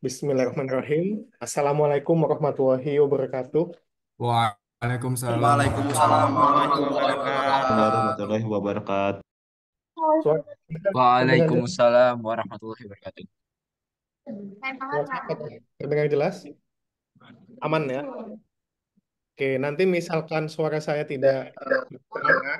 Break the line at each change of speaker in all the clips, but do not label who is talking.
Bismillahirrahmanirrahim. Assalamualaikum warahmatullahi wabarakatuh.
Waalaikumsalam
Waalaikumsalam
warahmatullahi
warahmatullahi
wabarakatuh.
wabarakatuh.
Warahmatullahi wabarakatuh.
Suara terdengar jelas?
Waalaikumsalam warahmatullahi wabarakatuh.
Suara terdengar jelas? Aman ya? Oke, nanti misalkan suara saya tidak terdengar,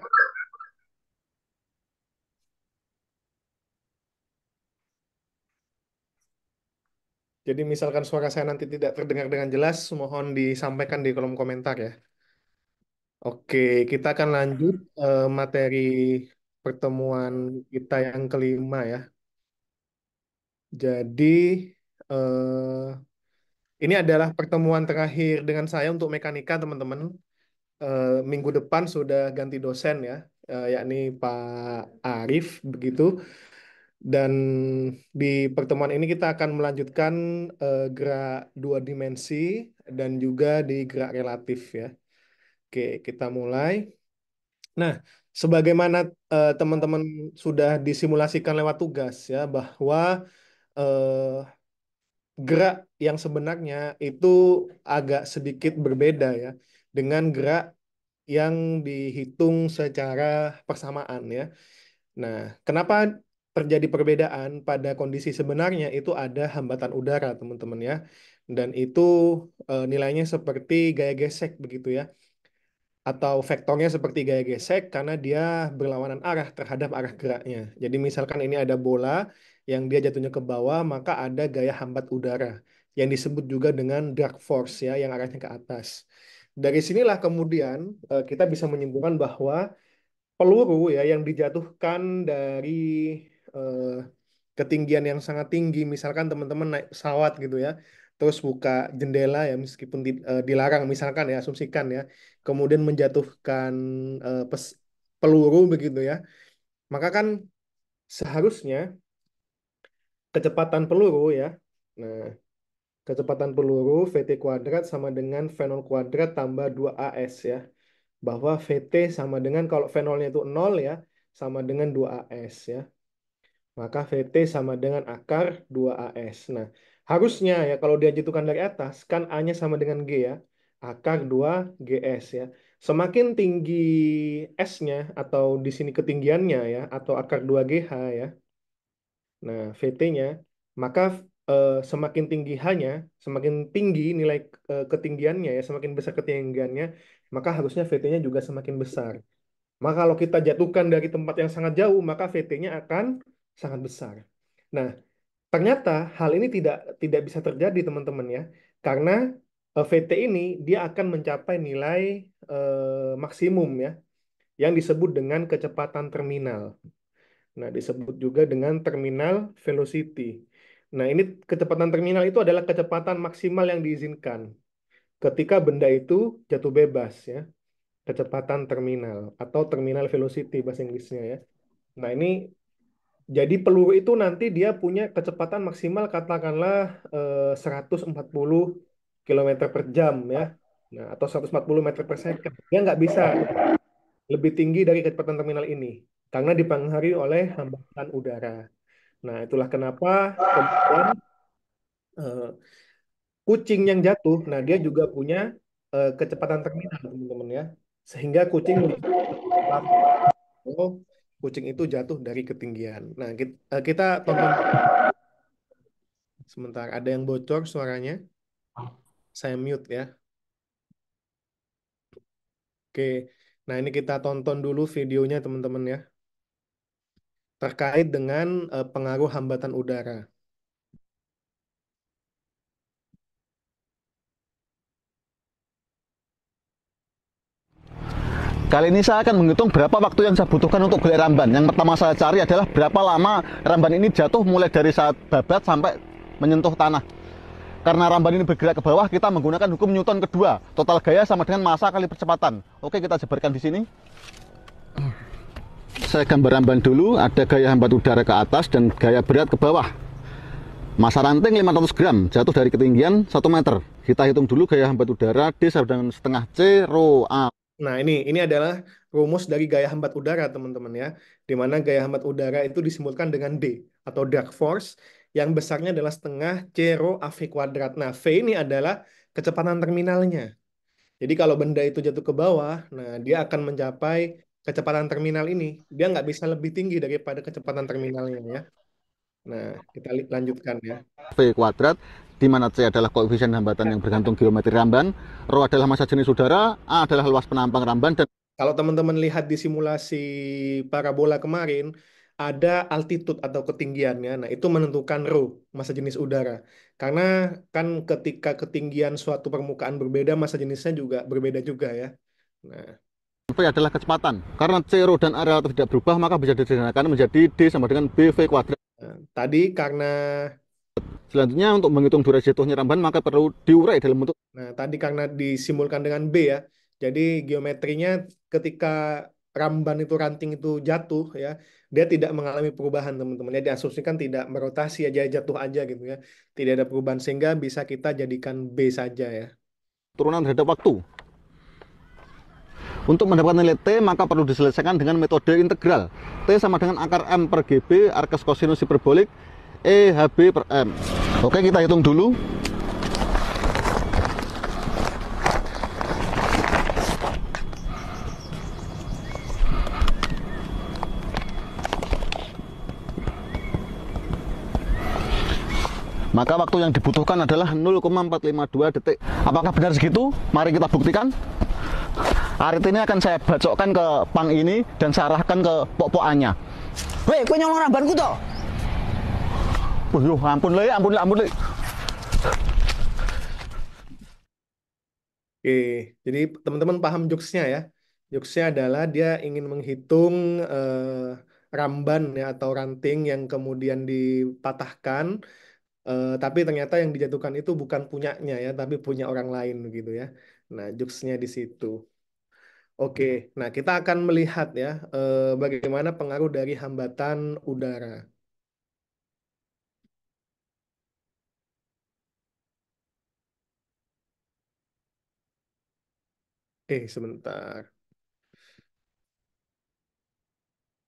jadi misalkan suara saya nanti tidak terdengar dengan jelas, mohon disampaikan di kolom komentar ya. Oke, kita akan lanjut materi pertemuan kita yang kelima ya. Jadi eh, ini adalah pertemuan terakhir dengan saya untuk mekanika, teman-teman. Minggu depan sudah ganti dosen ya, yakni Pak Arif begitu. Dan di pertemuan ini kita akan melanjutkan gerak dua dimensi dan juga di gerak relatif ya. Oke, kita mulai. Nah, sebagaimana teman-teman sudah disimulasikan lewat tugas ya, bahwa eh, gerak yang sebenarnya itu agak sedikit berbeda ya dengan gerak yang dihitung secara persamaan ya. Nah, kenapa terjadi perbedaan pada kondisi sebenarnya itu ada hambatan udara, teman-teman ya. Dan itu nilainya seperti gaya gesek begitu ya. Atau vektornya seperti gaya gesek karena dia berlawanan arah terhadap arah geraknya. Jadi misalkan ini ada bola yang dia jatuhnya ke bawah, maka ada gaya hambat udara yang disebut juga dengan drag force ya, yang arahnya ke atas. Dari sinilah kemudian kita bisa menyimpulkan bahwa peluru ya yang dijatuhkan dari eh, ketinggian yang sangat tinggi, misalkan teman-teman naik pesawat gitu ya, terus buka jendela ya meskipun dilarang misalkan ya, asumsikan ya, kemudian menjatuhkan peluru begitu ya, maka kan seharusnya kecepatan peluru ya, nah kecepatan peluru VT kuadrat sama dengan V0 kuadrat tambah 2AS ya, bahwa VT sama dengan kalau V0-nya itu 0 ya, sama dengan 2AS ya. Maka VT sama dengan akar 2AS. Nah, harusnya ya kalau dia jatuhkan dari atas, kan A-nya sama dengan G ya. Akar 2GS ya. Semakin tinggi S-nya atau di sini ketinggiannya ya, atau akar 2GH ya. Nah, VT-nya, maka semakin tinggi H-nya, semakin tinggi nilai ketinggiannya ya, semakin besar ketinggiannya, maka harusnya VT-nya juga semakin besar. Maka kalau kita jatuhkan dari tempat yang sangat jauh, maka VT-nya akan sangat besar. Nah, ternyata hal ini tidak bisa terjadi, teman-teman ya. Karena VT ini dia akan mencapai nilai maksimum ya, yang disebut dengan kecepatan terminal. Nah, disebut juga dengan terminal velocity. Nah, ini kecepatan terminal itu adalah kecepatan maksimal yang diizinkan ketika benda itu jatuh bebas ya, kecepatan terminal atau terminal velocity bahasa Inggrisnya ya. Nah, ini jadi peluru itu nanti dia punya kecepatan maksimal katakanlah 140 km per jam ya. Nah, atau 140 meter per second. Dia nggak bisa lebih tinggi dari kecepatan terminal ini karena dipengaruhi oleh hambatan udara. Nah, itulah kenapa kemudian eh, kucing yang jatuh, nah dia juga punya kecepatan terminal, teman-teman ya. Sehingga kucing bisa kalau kucing itu jatuh dari ketinggian. Nah, kita tonton sebentar. Ada yang bocor suaranya. Saya mute ya. Oke. Nah, ini kita tonton dulu videonya, teman-teman ya. Terkait dengan pengaruh hambatan udara.
Kali ini saya akan menghitung berapa waktu yang saya butuhkan untuk beli ramban. Yang pertama saya cari adalah berapa lama ramban ini jatuh mulai dari saat babat sampai menyentuh tanah. Karena ramban ini bergerak ke bawah, kita menggunakan hukum Newton kedua. Total gaya sama dengan massa kali percepatan. Oke, kita jabarkan di sini. Saya gambar ramban dulu, ada gaya hambat udara ke atas dan gaya berat ke bawah. Massa ranting 500 gram, jatuh dari ketinggian 1 meter. Kita hitung dulu gaya hambat udara D sama dengan setengah C rho A.
Nah, ini adalah rumus dari gaya hambat udara, teman-teman ya. Di mana gaya hambat udara itu disimbolkan dengan D atau drag force yang besarnya adalah setengah C rho AV kuadrat. Nah, V ini adalah kecepatan terminalnya. Jadi kalau benda itu jatuh ke bawah, nah dia akan mencapai kecepatan terminal ini. Dia nggak bisa lebih tinggi daripada kecepatan terminalnya ya. Nah, kita lanjutkan ya.
V kuadrat, di mana C adalah koefisien hambatan yang bergantung geometri ramban, Rho adalah massa jenis udara, A adalah luas penampang ramban, dan
Kalau teman-teman lihat di simulasi parabola kemarin, ada altitude atau ketinggiannya. Nah, itu menentukan rho, massa jenis udara. Karena kan ketika ketinggian suatu permukaan berbeda, massa jenisnya juga berbeda juga ya. Nah,
V adalah kecepatan. Karena C, Rho, dan A relatif tidak berubah, maka bisa disederhanakan menjadi D sama dengan BV kuadrat.
tadi karena
Selanjutnya, untuk menghitung durasi jatuhnya ramban, maka perlu diurai dalam bentuk.
tadi karena disimulkan dengan B ya. Jadi geometrinya ketika ramban itu ranting itu jatuh ya, dia tidak mengalami perubahan teman-teman. Ya diasumsikan tidak merotasi aja jatuh aja gitu ya. Tidak ada perubahan sehingga bisa kita jadikan B saja ya.
Turunan terhadap waktu. Untuk mendapatkan nilai T, maka perlu diselesaikan dengan metode integral. T sama dengan akar M per GB, arcus kosinus hiperbolik, E HB per M. Oke, kita hitung dulu. Maka waktu yang dibutuhkan adalah 0,452 detik. Apakah benar segitu? Mari kita buktikan. Arit ini akan saya bacokkan ke pang ini dan saya arahkan ke pok-pokannya.
Weh, kowe nyolong rambanku toh?
Ampun le, ampun le, ampun le.
Oke, jadi teman-teman paham jokesnya ya. Jokesnya adalah dia ingin menghitung ramban ya atau ranting yang kemudian dipatahkan, tapi ternyata yang dijatuhkan itu bukan punyanya ya, tapi punya orang lain gitu ya. Nah, jokesnya di situ. Oke, nah kita akan melihat ya bagaimana pengaruh dari hambatan udara. Sebentar.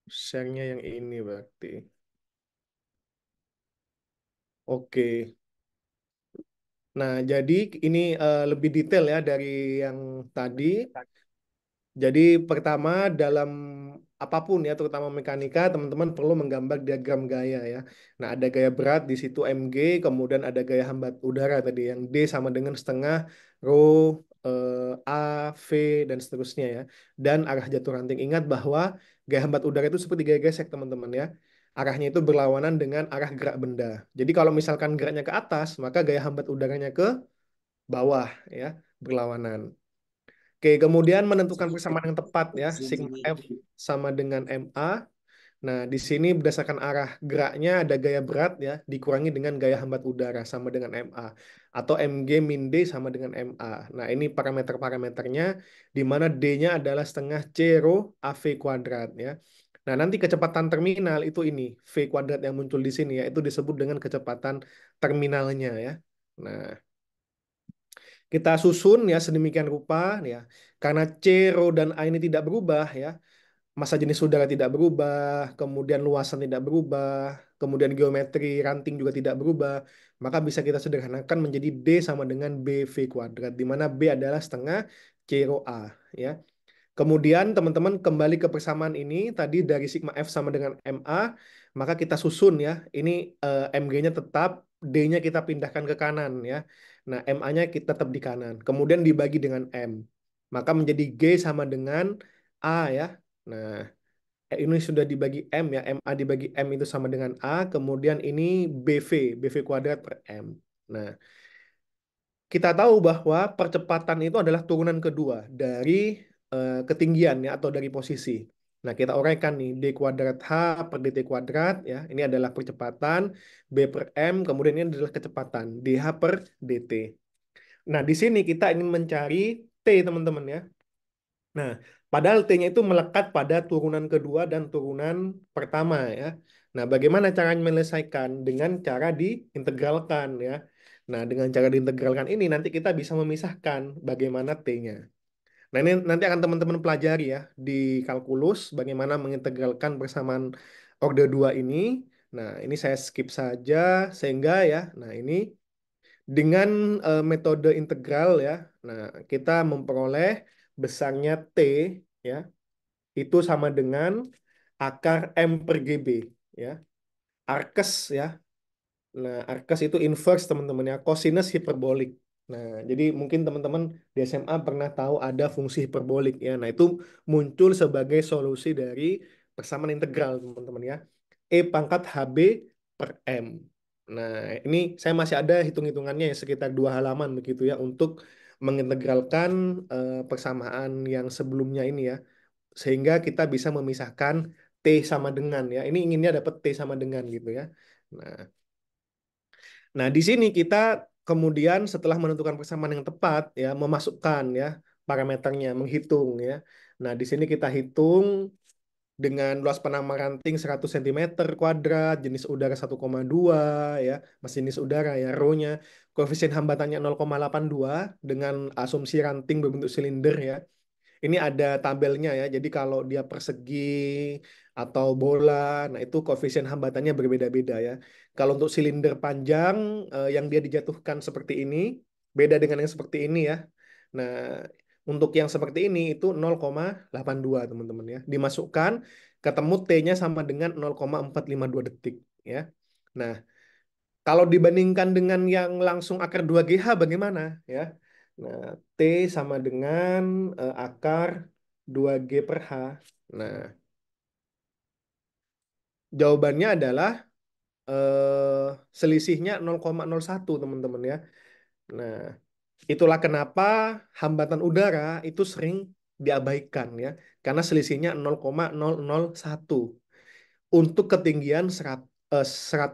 Share-nya yang ini berarti. Oke. Nah, jadi ini lebih detail ya dari yang tadi. Jadi pertama dalam apapun ya, terutama mekanika, teman-teman perlu menggambar diagram gaya ya. Nah, ada gaya berat di situ mg, kemudian ada gaya hambat udara tadi yang D sama dengan setengah rho A, V dan seterusnya ya. Dan arah jatuh ranting. Ingat bahwa gaya hambat udara itu seperti gaya gesek teman-teman ya. Arahnya itu berlawanan dengan arah gerak benda. Jadi kalau misalkan geraknya ke atas, maka gaya hambat udaranya ke bawah ya, berlawanan. Oke, kemudian menentukan persamaan yang tepat ya, sigma F sama dengan MA. Nah, di sini berdasarkan arah geraknya ada gaya berat ya, dikurangi dengan gaya hambat udara sama dengan MA. Atau MG min D sama dengan MA. Nah, ini parameter-parameternya, di mana D-nya adalah setengah C rho AV kuadrat ya. Nah, nanti kecepatan terminal itu ini, V kuadrat yang muncul di sini ya, itu disebut dengan kecepatan terminalnya ya. Nah, kita susun ya sedemikian rupa ya. Karena C, rho, dan A ini tidak berubah ya. Massa jenis udara tidak berubah, kemudian luasan tidak berubah, kemudian geometri ranting juga tidak berubah, maka bisa kita sederhanakan menjadi D sama dengan BV kuadrat, di mana B adalah setengah C rho A ya. Kemudian teman-teman kembali ke persamaan ini tadi dari sigma F sama dengan MA, maka kita susun ya. Ini MG-nya tetap, D-nya kita pindahkan ke kanan ya. Nah, MA-nya kita tetap di kanan. Kemudian dibagi dengan M. Maka menjadi G sama dengan A ya. Nah, ini sudah dibagi M ya. MA dibagi M itu sama dengan A. Kemudian ini BV, BV kuadrat per M. Nah, kita tahu bahwa percepatan itu adalah turunan kedua dari ketinggian ya atau dari posisi. Nah, kita uraikan nih D kuadrat H per dt kuadrat ya. Ini adalah percepatan, B per M, kemudian ini adalah kecepatan dH per dt. Nah, di sini kita ingin mencari T teman-teman ya. Nah, padahal T-nya itu melekat pada turunan kedua dan turunan pertama ya. Nah, bagaimana caranya menyelesaikan? Dengan cara diintegralkan ya. Nah, dengan cara diintegralkan ini nanti kita bisa memisahkan bagaimana T-nya. Nah, ini nanti akan teman-teman pelajari ya di kalkulus bagaimana mengintegralkan persamaan orde 2 ini. Nah, ini saya skip saja sehingga ya. Nah, ini dengan metode integral ya. Nah, kita memperoleh besarnya T ya, itu sama dengan akar M per GB ya. Arkes ya. Nah, arkes itu inverse teman-teman ya, cosinus hiperbolik. Nah, jadi mungkin teman-teman di SMA pernah tahu ada fungsi hiperbolik ya. Nah, itu muncul sebagai solusi dari persamaan integral teman-teman ya. E pangkat HB per M. Nah, ini saya masih ada hitung-hitungannya ya, sekitar 2 halaman begitu ya untuk mengintegralkan persamaan yang sebelumnya ini ya. Sehingga kita bisa memisahkan T sama dengan ya. Ini inginnya dapat T sama dengan gitu ya. Nah, Nah, di sini kita kemudian setelah menentukan persamaan yang tepat ya, memasukkan ya parameternya, menghitung ya. Nah, di sini kita hitung dengan luas panama ranting 100 cm kuadrat, jenis udara 1,2 ya, masinis udara ya, rho-nya, koefisien hambatannya 0,82 dengan asumsi ranting berbentuk silinder ya. Ini ada tabelnya ya. Jadi kalau dia persegi atau bola, nah itu koefisien hambatannya berbeda-beda ya. Kalau untuk silinder panjang yang dia dijatuhkan seperti ini, beda dengan yang seperti ini ya. Nah, untuk yang seperti ini itu 0,82 teman-teman ya. Dimasukkan, ketemu T-nya sama dengan 0,452 detik ya. Nah, kalau dibandingkan dengan yang langsung akar 2GH bagaimana ya? Nah, T sama dengan akar 2G per H. Nah, jawabannya adalah selisihnya 0,01 teman-teman ya. Nah, itulah kenapa hambatan udara itu sering diabaikan ya. Karena selisihnya 0,001 untuk ketinggian 100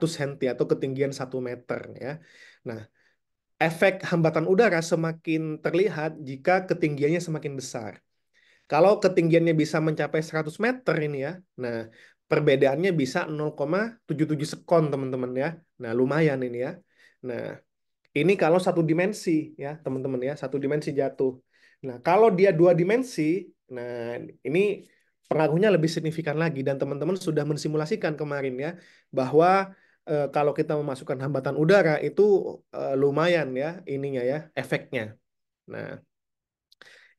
cm atau ketinggian 1 meter ya. Nah, efek hambatan udara semakin terlihat jika ketinggiannya semakin besar. Kalau ketinggiannya bisa mencapai 100 meter ini ya, nah perbedaannya bisa 0,77 sekon teman-teman ya. Nah lumayan ini ya. Nah ini kalau satu dimensi ya teman-teman ya, satu dimensi jatuh. Nah kalau dia 2 dimensi, nah ini pengaruhnya lebih signifikan lagi dan teman-teman sudah mensimulasikan kemarin ya bahwa kalau kita memasukkan hambatan udara itu lumayan ya ininya ya efeknya. Nah,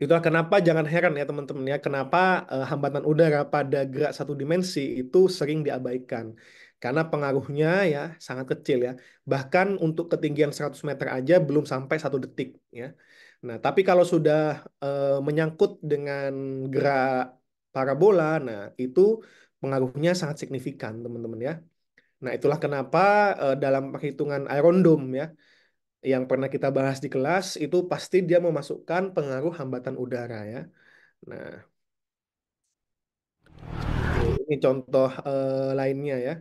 itulah kenapa jangan heran ya teman-teman ya, kenapa hambatan udara pada gerak satu dimensi itu sering diabaikan. Karena pengaruhnya ya sangat kecil ya. Bahkan untuk ketinggian 100 meter aja belum sampai 1 detik ya. Nah, tapi kalau sudah menyangkut dengan gerak parabola, nah itu pengaruhnya sangat signifikan teman-teman ya. Nah, itulah kenapa dalam perhitungan Iron Dome ya, yang pernah kita bahas di kelas itu pasti dia memasukkan pengaruh hambatan udara ya. Nah, oke, ini contoh lainnya ya.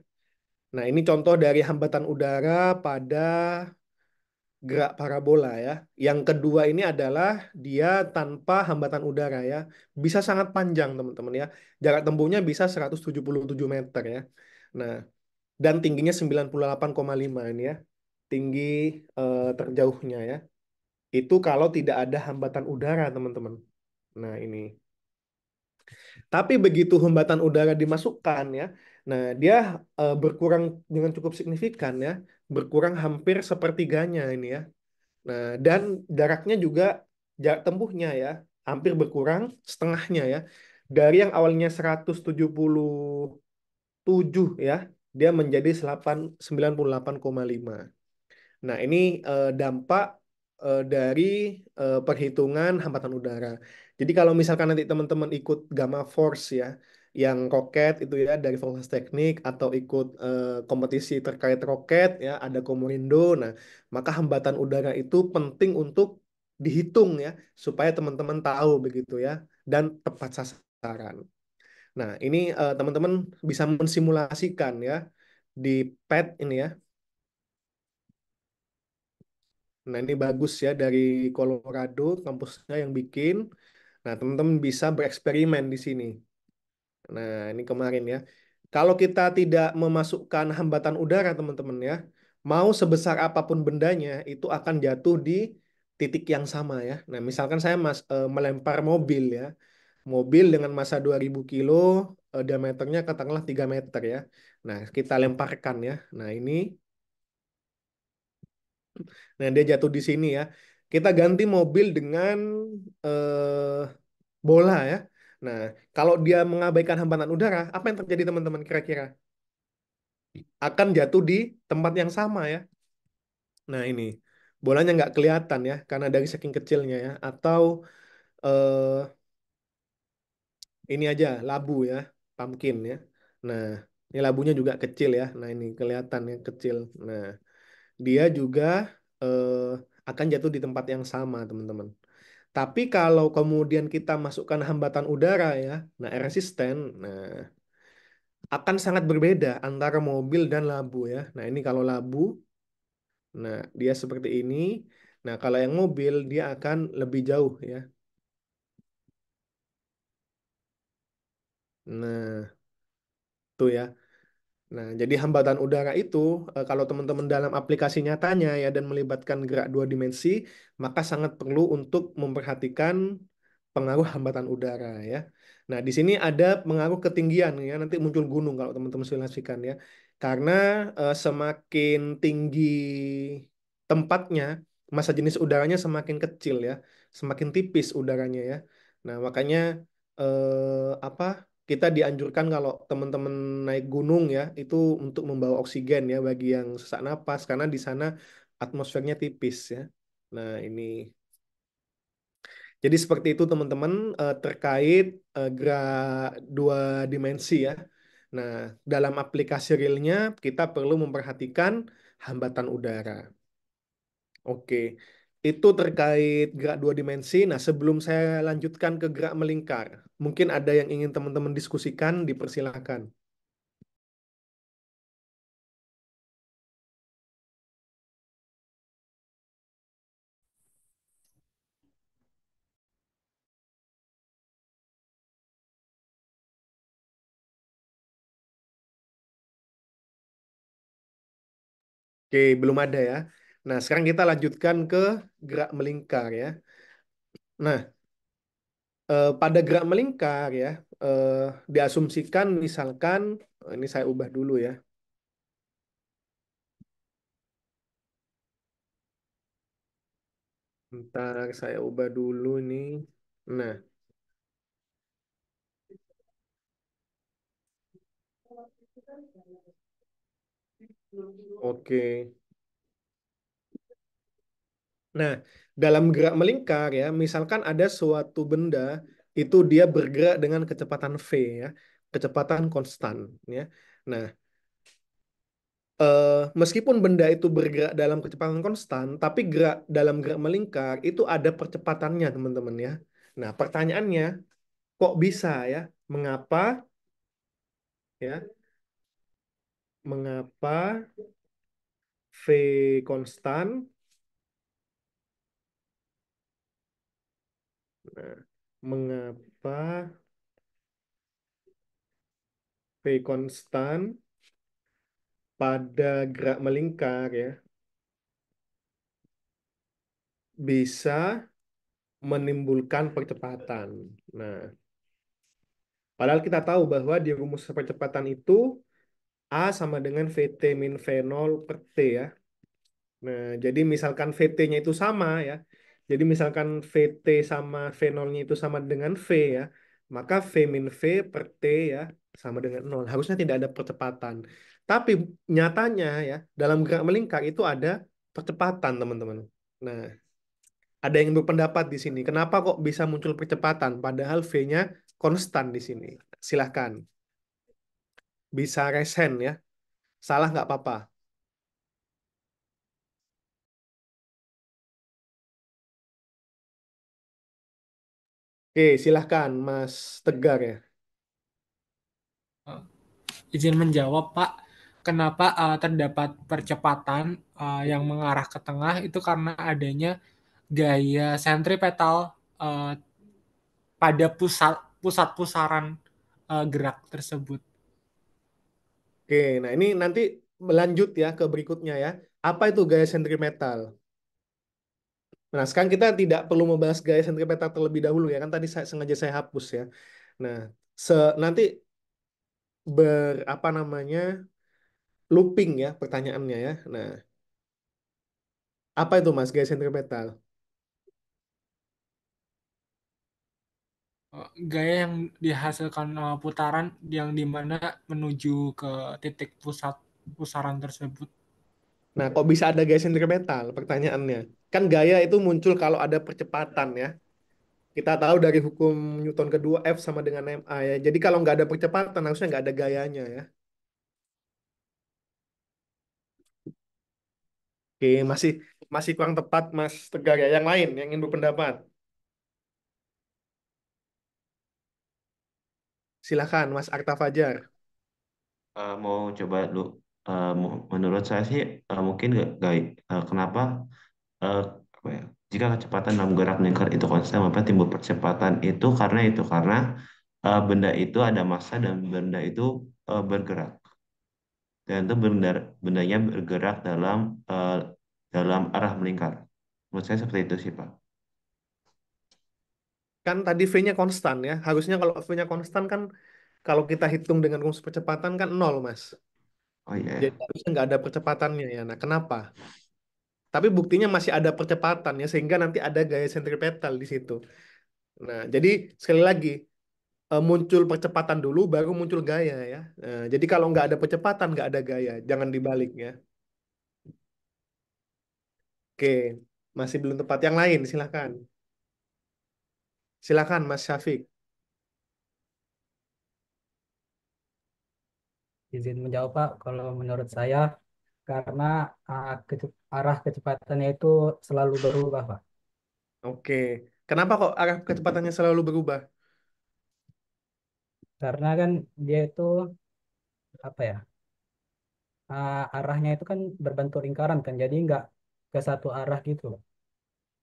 Nah, ini contoh dari hambatan udara pada gerak parabola ya. Yang kedua ini adalah dia tanpa hambatan udara ya. Bisa sangat panjang teman-teman ya. Jarak tempuhnya bisa 177 meter ya. Nah, dan tingginya 98,5 ini ya. Tinggi terjauhnya ya. Itu kalau tidak ada hambatan udara, teman-teman. Nah, ini. Tapi begitu hambatan udara dimasukkan ya, nah dia berkurang dengan cukup signifikan ya, berkurang hampir sepertiganya ini ya. Nah, dan jaraknya juga jarak tempuhnya ya, hampir berkurang setengahnya ya. Dari yang awalnya 177 ya, dia menjadi 98,5. Nah, ini dampak dari perhitungan hambatan udara. Jadi kalau misalkan nanti teman-teman ikut Gamma Force ya, yang roket itu ya dari Fakultas Teknik atau ikut kompetisi terkait roket ya, ada Komurindo. Nah, maka hambatan udara itu penting untuk dihitung ya, supaya teman-teman tahu begitu ya, dan tepat sasaran. Nah, ini teman-teman bisa mensimulasikan ya di pad ini ya. Nah, ini bagus ya dari Colorado, kampusnya yang bikin. Nah, teman-teman bisa bereksperimen di sini. Nah, ini kemarin ya. Kalau kita tidak memasukkan hambatan udara, teman-teman ya, mau sebesar apapun bendanya, itu akan jatuh di titik yang sama ya. Nah, misalkan saya melempar mobil ya. Mobil dengan massa 2000 kilo, diameternya katakanlah 3 meter ya. Nah, kita lemparkan ya. Nah, dia jatuh di sini ya. Kita ganti mobil dengan eh, bola ya. Nah, kalau dia mengabaikan hambatan udara, apa yang terjadi teman-teman kira-kira? Akan jatuh di tempat yang sama ya. Nah, ini bolanya nggak kelihatan ya, karena dari saking kecilnya ya. Atau eh, ini aja labu ya, pumpkin ya. Nah, ini labunya juga kecil ya. Nah, ini kelihatan ya kecil. Nah, dia juga eh, akan jatuh di tempat yang sama, teman-teman. Tapi kalau kemudian kita masukkan hambatan udara ya, nah air resisten, nah akan sangat berbeda antara mobil dan labu ya. Nah, ini kalau labu, nah dia seperti ini. Nah, kalau yang mobil dia akan lebih jauh ya. Nah, tuh ya. Nah, jadi hambatan udara itu kalau teman-teman dalam aplikasi nyatanya ya dan melibatkan gerak dua dimensi, maka sangat perlu untuk memperhatikan pengaruh hambatan udara ya. Nah, di sini ada pengaruh ketinggian ya, nanti muncul gunung kalau teman-teman simulasikan ya. Karena semakin tinggi tempatnya, massa jenis udaranya semakin kecil ya, semakin tipis udaranya ya. Nah, makanya apa? Kita dianjurkan kalau teman-teman naik gunung ya itu untuk membawa oksigen ya bagi yang sesak napas karena di sana atmosfernya tipis ya. Nah, ini jadi seperti itu teman-teman terkait gerak dua dimensi ya. Nah, dalam aplikasi realnya kita perlu memperhatikan hambatan udara. Oke. Itu terkait gerak dua dimensi. Nah, sebelum saya lanjutkan ke gerak melingkar, mungkin ada yang ingin teman-teman diskusikan, dipersilakan. Oke, belum ada ya. Nah, sekarang kita lanjutkan ke gerak melingkar ya. Nah, pada gerak melingkar ya, eh, diasumsikan misalkan, ini saya ubah dulu ya. Bentar, saya ubah dulu nih. Nah, oke. Nah, dalam gerak melingkar ya, misalkan ada suatu benda itu dia bergerak dengan kecepatan v ya, kecepatan konstan ya. Nah, meskipun benda itu bergerak dalam kecepatan konstan, tapi dalam gerak melingkar itu ada percepatannya, teman-teman ya. Nah, pertanyaannya, kok bisa ya? Mengapa ya? Mengapa V konstan? Nah, mengapa V konstan pada gerak melingkar ya bisa menimbulkan percepatan? Nah, padahal kita tahu bahwa di rumus percepatan itu A sama dengan VT min V0 per T ya. Nah, jadi misalkan VT-nya itu sama ya. Jadi misalkan VT sama V0-nya itu sama dengan V ya, maka V min V per T ya sama dengan nol. Harusnya tidak ada percepatan. Tapi nyatanya ya, dalam gerak melingkar itu ada percepatan, teman-teman. Nah, ada yang berpendapat di sini. Kenapa kok bisa muncul percepatan padahal V-nya konstan di sini? Silahkan. Bisa resen ya. Salah nggak apa-apa. Oke, silahkan Mas Tegar ya.
Izin menjawab, Pak. Kenapa terdapat percepatan yang mengarah ke tengah itu karena adanya gaya sentripetal pada pusat pusat pusaran gerak tersebut.
Oke, nah ini nanti melanjut ya ke berikutnya ya. Apa itu gaya sentrimetal? Nah, sekarang kita tidak perlu membahas gaya sentripetal terlebih dahulu ya, kan tadi sengaja saya hapus ya. Nah, se nanti apa namanya looping ya pertanyaannya ya. Nah, apa itu Mas gaya sentripetal?
Gaya yang dihasilkan putaran yang dimana menuju ke titik pusat pusaran tersebut.
Nah, kok bisa ada gaya sentripetal? Pertanyaannya. Kan gaya itu muncul kalau ada percepatan ya. Kita tahu dari hukum Newton kedua F sama dengan ma ya. Jadi kalau nggak ada percepatan harusnya nggak ada gayanya ya. Oke, masih masih kurang tepat Mas Tegar ya. Yang lain yang ingin berpendapat. Silakan Mas Arta Fajar.
Mau coba dulu. Menurut saya sih mungkin kenapa eh, apa ya? Jika kecepatan dalam gerak lingkar itu konstan, maka timbul percepatan itu karena benda itu ada massa dan benda itu bergerak dan itu bendanya bergerak dalam arah melingkar. Menurut saya seperti itu sih Pak.
Kan tadi V-nya konstan ya. Harusnya kalau V-nya konstan kan kalau kita hitung dengan rumus percepatan kan nol Mas.
Oh iya
Jadi
ya.
harusnya nggak ada percepatannya ya. Nah, kenapa? Tapi buktinya masih ada percepatan ya, sehingga nanti ada gaya sentripetal di situ. Nah, jadi sekali lagi muncul percepatan dulu, baru muncul gaya ya. Jadi kalau nggak ada percepatan, nggak ada gaya. Jangan dibalik ya. Oke, masih belum tepat. Yang lain, silakan. Silakan, Mas Syafiq.
Izin menjawab Pak, kalau menurut saya karena arah kecepatannya itu selalu berubah Pak.
Oke, kenapa kok arah kecepatannya selalu berubah?
Karena kan dia itu apa ya, arahnya itu kan berbentuk lingkaran kan, jadi nggak ke satu arah gitu.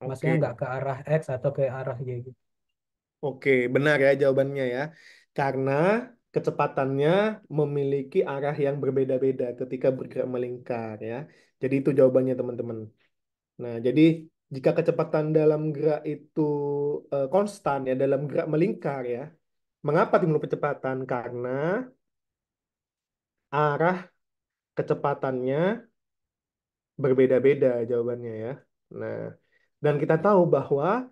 Maksudnya
Oke,
nggak ke arah X atau ke arah Y gitu.
oke, benar ya jawabannya ya. Karena kecepatannya memiliki arah yang berbeda-beda ketika bergerak melingkar ya. Jadi itu jawabannya teman-teman. Nah, jadi jika kecepatan dalam gerak itu konstan ya dalam gerak melingkar ya, mengapa timbul percepatan? Karena arah kecepatannya berbeda-beda jawabannya ya. Nah, dan kita tahu bahwa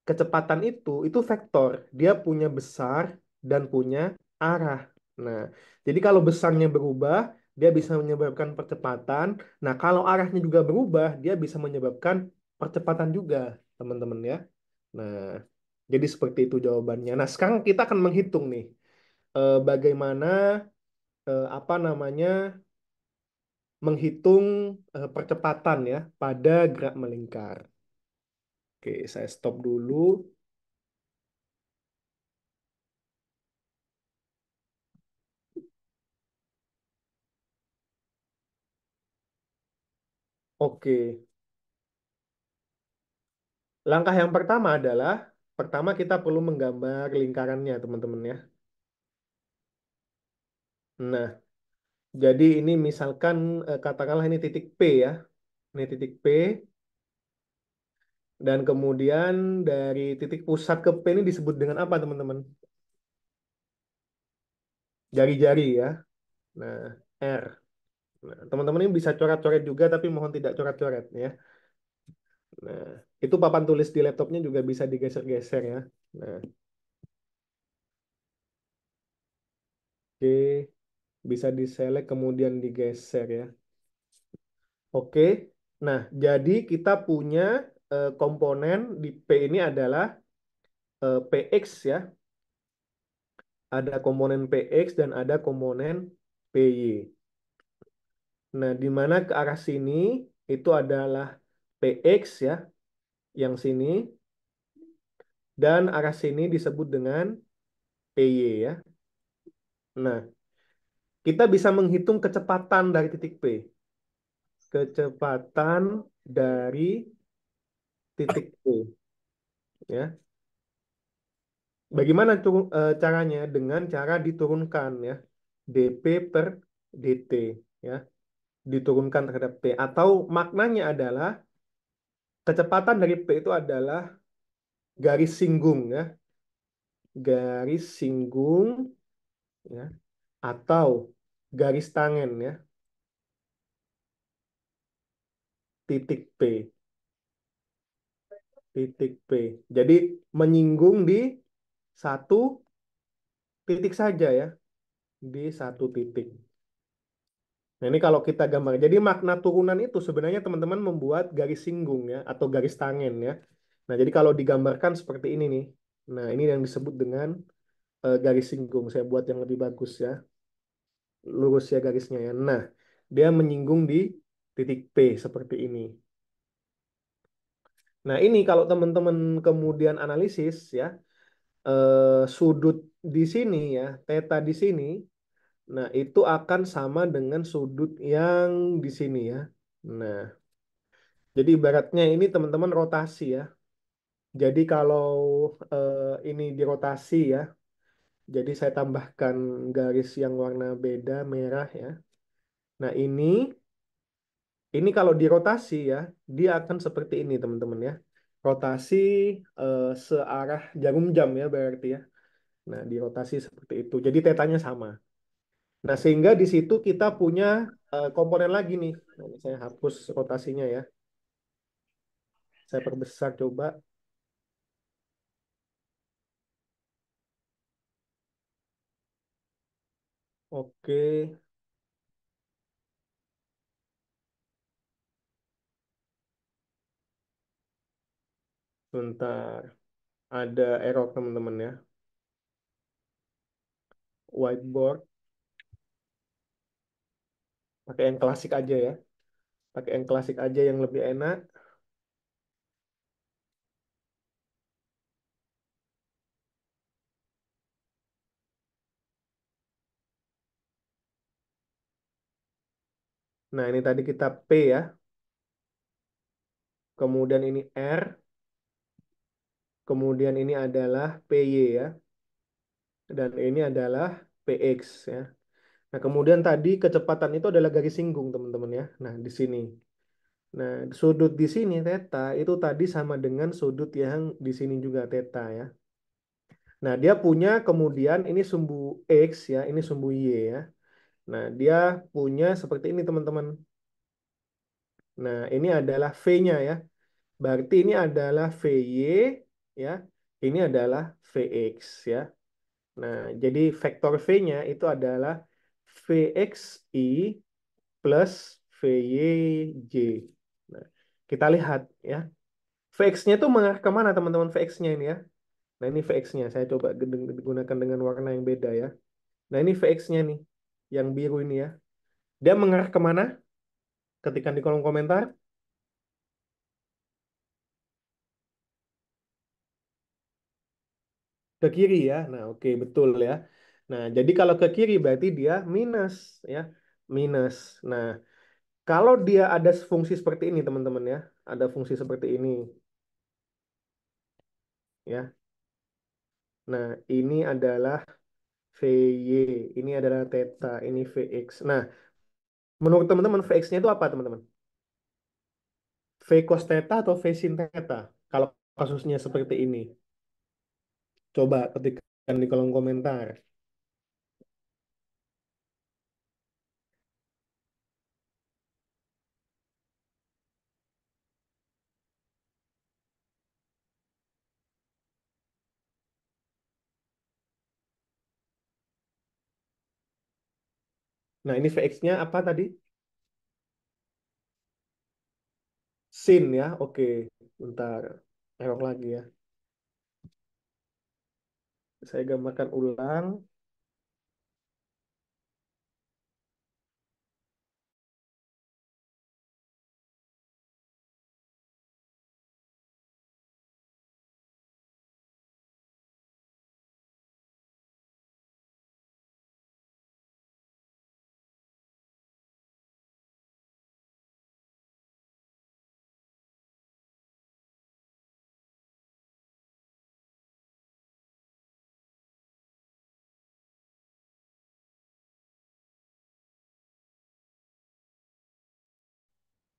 kecepatan itu vektor, dia punya besar dan punya arah. Nah, jadi kalau besarnya berubah, dia bisa menyebabkan percepatan. Nah, kalau arahnya juga berubah, dia bisa menyebabkan percepatan juga, teman-teman ya. Nah, jadi seperti itu jawabannya. Nah, sekarang kita akan menghitung nih bagaimana apa namanya menghitung percepatan ya pada gerak melingkar. Oke, saya stop dulu. Oke, langkah yang pertama adalah pertama kita perlu menggambar lingkarannya, teman-teman ya. Nah, jadi ini misalkan katakanlah ini titik P ya. Ini titik P dan kemudian dari titik pusat ke P ini disebut dengan apa, teman-teman? Jari-jari ya. Nah, R. Nah, teman-teman ini bisa coret-coret juga tapi mohon tidak coret-coret ya. Nah, itu papan tulis di laptopnya juga bisa digeser-geser ya. Nah, oke, bisa diselect kemudian digeser ya. Oke. Nah, jadi kita punya komponen di P ini adalah PX ya. Ada komponen PX dan ada komponen PY. Nah, di mana ke arah sini itu adalah PX ya, yang sini dan arah sini disebut dengan PY ya. Nah, kita bisa menghitung kecepatan dari titik P. Kecepatan dari titik P ya. Bagaimana caranya? Dengan cara diturunkan ya. dP per dt ya. Diturunkan terhadap P. Atau maknanya adalah kecepatan dari P itu adalah garis singgung ya, garis singgung ya, atau garis tangen ya, titik P, titik P. Jadi menyinggung di satu titik saja ya, di satu titik. Nah, ini kalau kita gambar. Jadi makna turunan itu sebenarnya teman-teman membuat garis singgung ya atau garis tangen ya. Nah, jadi kalau digambarkan seperti ini nih. Nah, ini yang disebut dengan garis singgung. Saya buat yang lebih bagus ya. Lurus ya garisnya ya. Nah, dia menyinggung di titik P seperti ini. Nah, ini kalau teman-teman kemudian analisis ya, sudut di sini ya, theta di sini, nah itu akan sama dengan sudut yang di sini ya. Nah, jadi ibaratnya ini teman-teman rotasi ya. Jadi kalau ini dirotasi ya, jadi saya tambahkan garis yang warna beda merah ya. Nah ini kalau dirotasi ya, dia akan seperti ini teman-teman ya. Rotasi searah jarum jam ya berarti ya. Nah dirotasi seperti itu. Jadi tetanya sama. Nah sehingga di situ kita punya komponen lagi nih. Nah, ini saya hapus rotasinya ya. Saya perbesar coba. Oke, bentar. Ada error teman-teman ya. Whiteboard. Pakai yang klasik aja ya. Pakai yang klasik aja yang lebih enak. Nah, ini tadi kita P ya. Kemudian ini R. Kemudian ini adalah PY ya. Dan ini adalah PX ya. Nah, kemudian tadi kecepatan itu adalah garis singgung, teman-teman ya. Nah, di sini. Nah, sudut di sini theta itu tadi sama dengan sudut yang di sini juga theta ya. Nah, dia punya kemudian ini sumbu X ya, ini sumbu Y ya. Nah, dia punya seperti ini, teman-teman. Nah, ini adalah V-nya ya. Berarti ini adalah VY ya. Ini adalah VX ya. Nah, jadi vektor V-nya itu adalah VXI plus VYJ. Nah, kita lihat ya. VX-nya itu mengarah kemana teman-teman VX-nya ini ya. Nah, ini VX-nya. Saya coba gunakan dengan warna yang beda ya. Nah, ini VX-nya nih. Yang biru ini ya. Dia mengarah kemana? Ketikkan di kolom komentar. Ke kiri ya. Nah, oke betul ya. Nah, jadi kalau ke kiri berarti dia minus ya. Minus. Nah, kalau dia ada fungsi seperti ini teman-teman ya. Ada fungsi seperti ini ya. Nah, ini adalah VY, ini adalah theta, ini VX. Nah, menurut teman-teman VX-nya itu apa teman-teman? V cos theta atau V sin theta? Kalau kasusnya seperti ini. Coba ketikkan di kolom komentar. Nah, ini VX-nya apa tadi? Sin ya. Oke, bentar. Error lagi ya. Saya gambarkan ulang.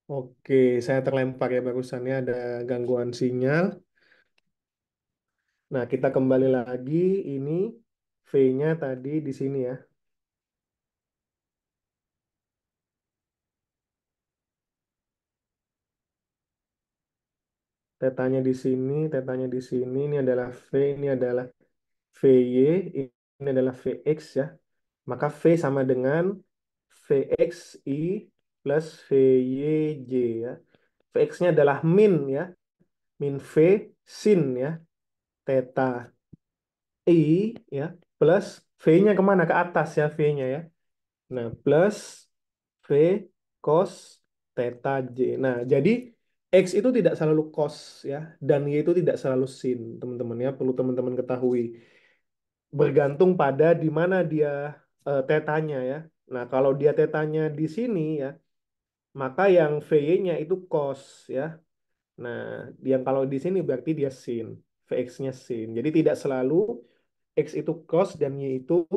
Oke, saya terlempar ya barusannya ada gangguan sinyal. Nah, kita kembali lagi ini V-nya tadi di sini ya. Tetanya di sini, tetanya di sini. Ini adalah V, ini adalah VY, ini adalah VX ya. Maka V sama dengan VXI plus VYJ ya. VX-nya adalah min ya. Min V sin ya. Theta I ya. Plus V-nya kemana? Ke atas ya V-nya ya. Nah, plus V cos theta J. Nah, jadi X itu tidak selalu cos ya. Dan Y itu tidak selalu sin, teman-teman ya. Perlu teman-teman ketahui. Bergantung pada di mana dia tetanya ya. Nah, kalau dia tetanya di sini ya, maka yang VY-nya itu cos ya. Nah, yang kalau di sini berarti dia sin, VX-nya sin. Jadi tidak selalu X itu cos dan Y itu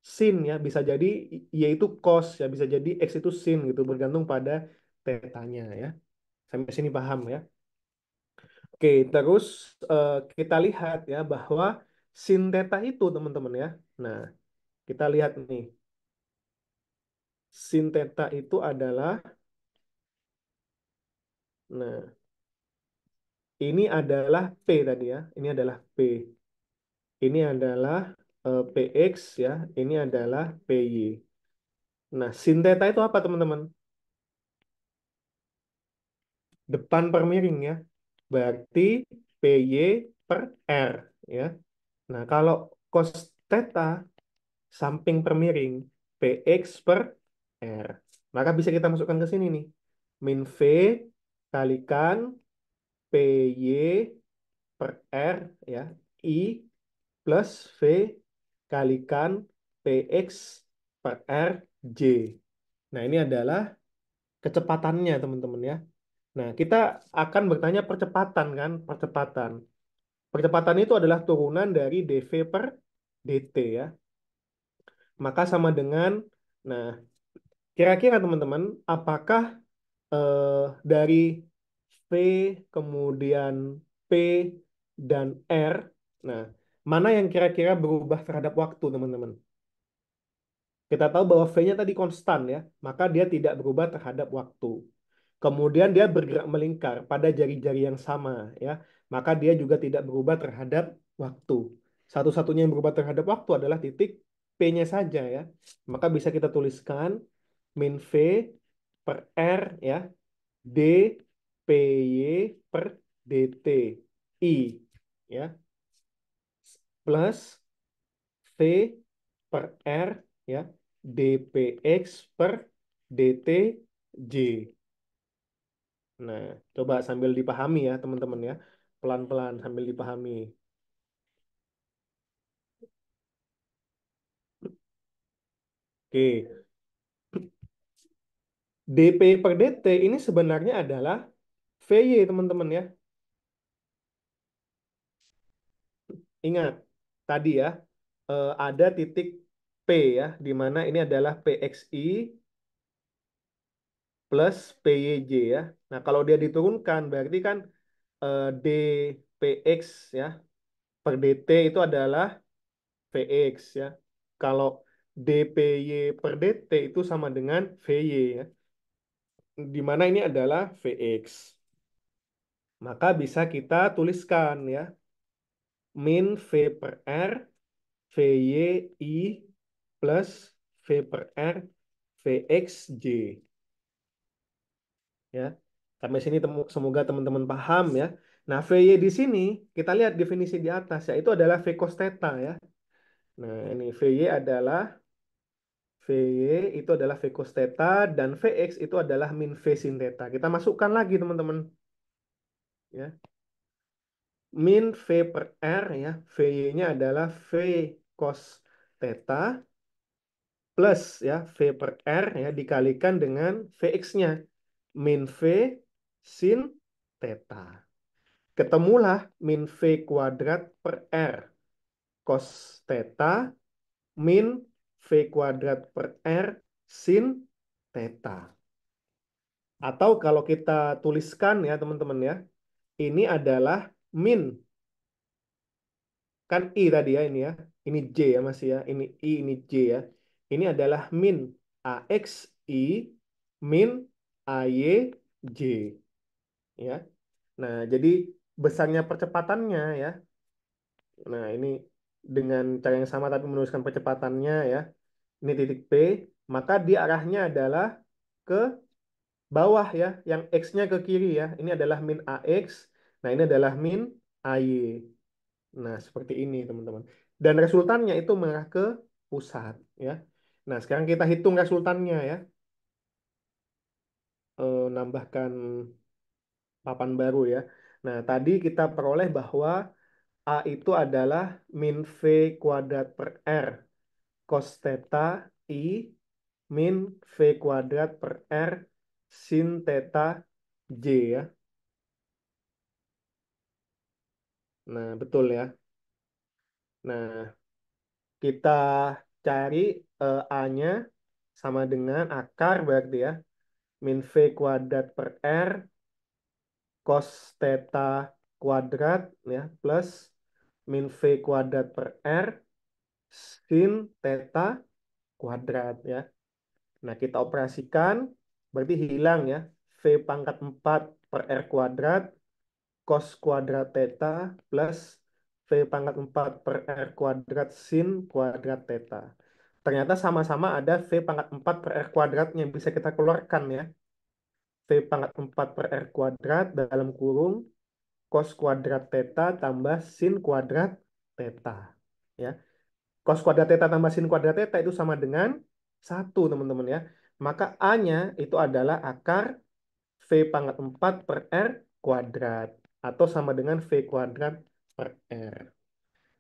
sin ya. Bisa jadi Y itu cos ya, bisa jadi X itu sin gitu, bergantung pada tetanya ya. Sampai sini paham ya. Oke, terus kita lihat ya bahwa sin theta itu teman-teman ya. Nah, kita lihat nih. Sin theta itu adalah, nah, ini adalah P tadi ya. Ini adalah P. Ini adalah PX ya. Ini adalah PY. Nah, sin theta itu apa teman-teman? Depan per miring ya. Berarti PY per R ya. Nah, kalau cos theta samping per miring PX per R. Maka bisa kita masukkan ke sini nih. Min V kalikan PY per R ya. I plus V kalikan PX per R J. Nah, ini adalah kecepatannya teman-teman ya. Nah, kita akan bertanya percepatan kan, percepatan. Percepatan itu adalah turunan dari dV per dt ya. Maka sama dengan, nah, kira-kira teman-teman, apakah dari V kemudian P dan R, nah, mana yang kira-kira berubah terhadap waktu teman-teman? Kita tahu bahwa V-nya tadi konstan ya, maka dia tidak berubah terhadap waktu. Kemudian dia bergerak melingkar pada jari-jari yang sama ya, maka dia juga tidak berubah terhadap waktu. Satu-satunya yang berubah terhadap waktu adalah titik P-nya saja ya. Maka bisa kita tuliskan min V per R ya, D PY per DT I ya, plus V per R ya, dpx per dt J. Nah, coba sambil dipahami ya teman-teman ya. Pelan-pelan sambil dipahami. Oke, dp per dt ini sebenarnya adalah VY teman-teman ya. Ingat, tadi ya, ada titik P ya, di mana ini adalah PXI plus PYJ ya. Nah, kalau dia diturunkan berarti kan dpx ya per dt itu adalah Vx ya. Kalau dpy per dt itu sama dengan Vy ya. Di mana ini adalah Vx. Maka bisa kita tuliskan ya. Min V per R Vy I plus V per R Vxj ya. Sampai sini semoga teman-teman paham ya. Nah, Vy di sini kita lihat definisi di atas ya, itu adalah V cos theta ya. Nah, ini Vy adalah Vy itu adalah V cos theta dan Vx itu adalah min V sin theta. Kita masukkan lagi teman-teman ya. Min V per R ya. Vy-nya adalah V cos theta plus ya V per R ya dikalikan dengan Vx-nya min V sin theta. Ketemulah min V kuadrat per R cos theta min V kuadrat per R sin theta. Atau kalau kita tuliskan ya teman-teman ya, ini adalah min. Kan I tadi ya ini ya. Ini J ya masih ya. Ini I, ini J ya. Ini adalah min AX I min AY J ya. Nah, jadi besarnya percepatannya ya. Nah, ini dengan cara yang sama tapi menuliskan percepatannya ya. Ini titik P, maka dia arahnya adalah ke bawah ya, yang X-nya ke kiri ya. Ini adalah min AX, nah ini adalah min AY. Nah, seperti ini teman-teman. Dan resultannya itu mengarah ke pusat ya. Nah, sekarang kita hitung resultannya ya. Nambahkan papan baru ya. Nah, tadi kita peroleh bahwa A itu adalah min V kuadrat per R cos theta I min V kuadrat per R sin theta J ya. Nah, betul ya. Nah, kita cari A-nya sama dengan akar berarti ya. Min V kuadrat per R cos theta kuadrat ya plus min V kuadrat per R sin theta kuadrat ya. Nah, kita operasikan berarti hilang ya. V pangkat 4 per R kuadrat cos kuadrat theta plus V pangkat 4 per R kuadrat sin kuadrat theta. Ternyata sama-sama ada V pangkat 4 per R kuadratnya yang bisa kita keluarkan ya. V pangkat 4 per R kuadrat dalam kurung cos kuadrat theta tambah sin kuadrat theta. Ya. Cos kuadrat theta tambah sin kuadrat theta itu sama dengan 1 teman-teman ya. Maka A-nya itu adalah akar V pangkat 4 per R kuadrat. Atau sama dengan V kuadrat per R.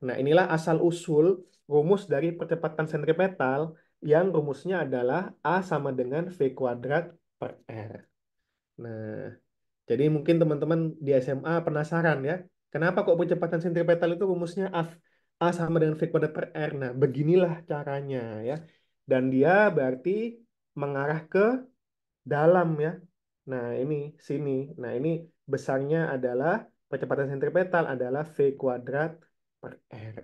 Nah, inilah asal-usul rumus dari percepatan sentripetal yang rumusnya adalah A sama dengan V kuadrat per R. Nah, jadi mungkin teman-teman di SMA penasaran ya, kenapa kok percepatan sentripetal itu rumusnya A sama dengan V kuadrat per R. Nah, beginilah caranya ya. Dan dia berarti mengarah ke dalam ya. Nah, ini sini. Nah, ini besarnya adalah percepatan sentripetal adalah V kuadrat per R.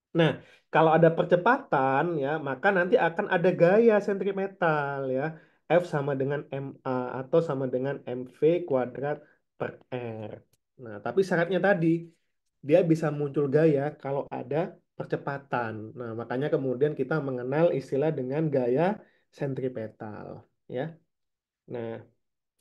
Nah, kalau ada percepatan ya, maka nanti akan ada gaya sentripetal ya. F sama dengan MA atau sama dengan MV kuadrat per R. Nah, tapi syaratnya tadi dia bisa muncul gaya kalau ada percepatan. Nah, makanya kemudian kita mengenal istilah dengan gaya sentripetal ya. Nah,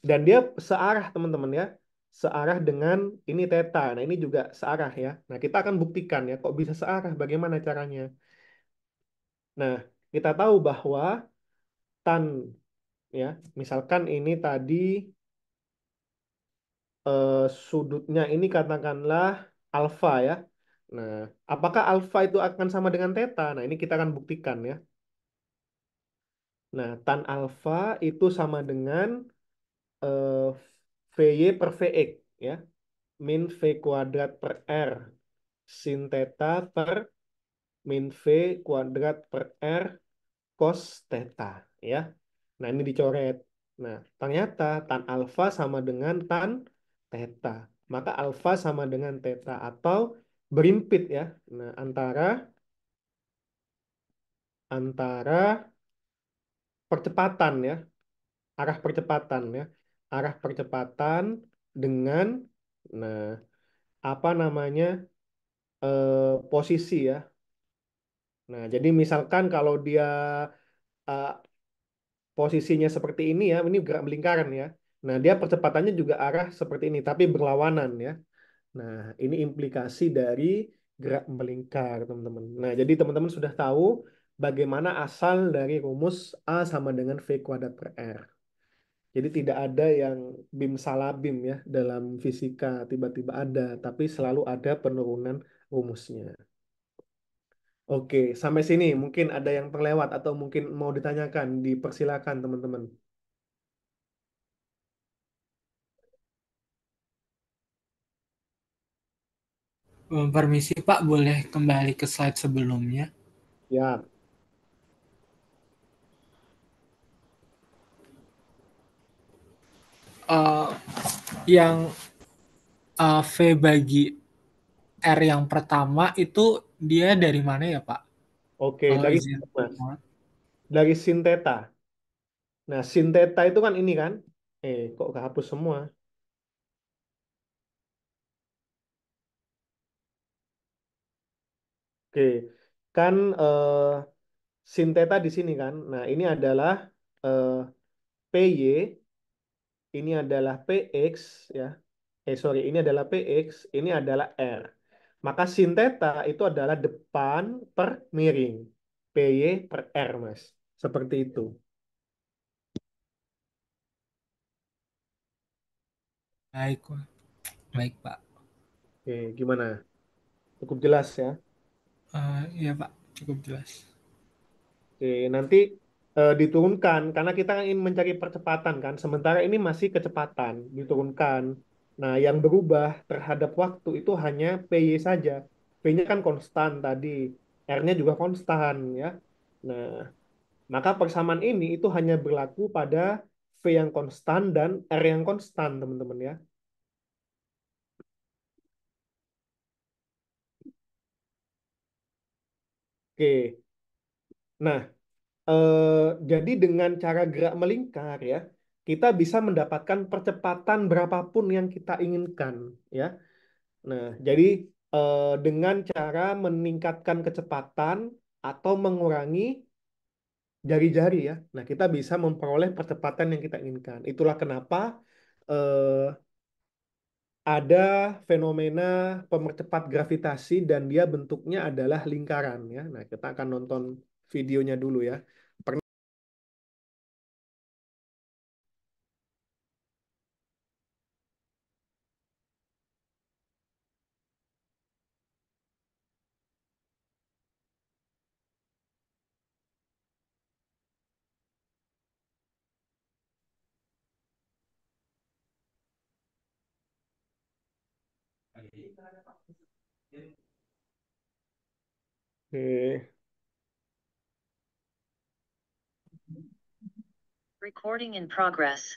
dan dia searah teman-teman ya. Searah dengan ini theta. Nah, ini juga searah ya. Nah, kita akan buktikan ya kok bisa searah, bagaimana caranya. Nah, kita tahu bahwa tan ya, misalkan ini tadi sudutnya ini katakanlah alfa ya. Nah, apakah alfa itu akan sama dengan theta? Nah, ini kita akan buktikan ya. Nah, tan alfa itu sama dengan eh, VY per VX ya. Min V kuadrat per R sin theta per min V kuadrat per R cos theta ya. Nah, ini dicoret. Nah, ternyata tan alfa sama dengan tan theta. Maka alfa sama dengan theta atau berimpit ya. Nah, antara percepatan ya, arah percepatan ya. Arah percepatan dengan nah apa namanya? Posisi ya. Nah, jadi misalkan kalau dia eh, posisinya seperti ini ya, ini gerak melingkaran ya. Nah, dia percepatannya juga arah seperti ini, tapi berlawanan ya. Nah, ini implikasi dari gerak melingkar, teman-teman. Nah, jadi teman-teman sudah tahu bagaimana asal dari rumus A sama dengan V kuadrat per R. Jadi tidak ada yang bim salah bim ya dalam fisika tiba-tiba ada, tapi selalu ada penurunan rumusnya. Oke, sampai sini mungkin ada yang terlewat atau mungkin mau ditanyakan, dipersilakan teman-teman.
Permisi Pak, boleh kembali ke slide sebelumnya?
Ya,
eh, yang V bagi R yang pertama itu dia dari mana ya, Pak?
Oke,
Kalau
dari
izin.
sini, Mas. Dari sin theta. Nah, sin theta itu kan ini kan. Kok kehapus semua? Oke, kan sin theta di sini kan. Nah, ini adalah eh, PY, ini adalah PX ya. Sorry, ini adalah PX, ini adalah R. Maka sin theta itu adalah depan per miring. PY per R, Mas. Seperti itu.
Baik, baik, Pak.
Oke, gimana? Cukup jelas ya.
Iya, Pak, cukup jelas.
Oke, nanti diturunkan karena kita kan ingin mencari percepatan kan. Sementara ini masih kecepatan diturunkan. Nah, yang berubah terhadap waktu itu hanya PY saja. P-nya kan konstan tadi, R-nya juga konstan ya. Nah, maka persamaan ini itu hanya berlaku pada V yang konstan dan R yang konstan, teman-teman ya. Oke. Nah, jadi dengan cara gerak melingkar ya, kita bisa mendapatkan percepatan berapapun yang kita inginkan ya. Nah, jadi dengan cara meningkatkan kecepatan atau mengurangi jari-jari ya. Nah, kita bisa memperoleh percepatan yang kita inginkan. Itulah kenapa eh, ada fenomena pemercepat gravitasi dan dia bentuknya adalah lingkaran ya. Nah, kita akan nonton videonya dulu ya. Oke.
Recording in progress.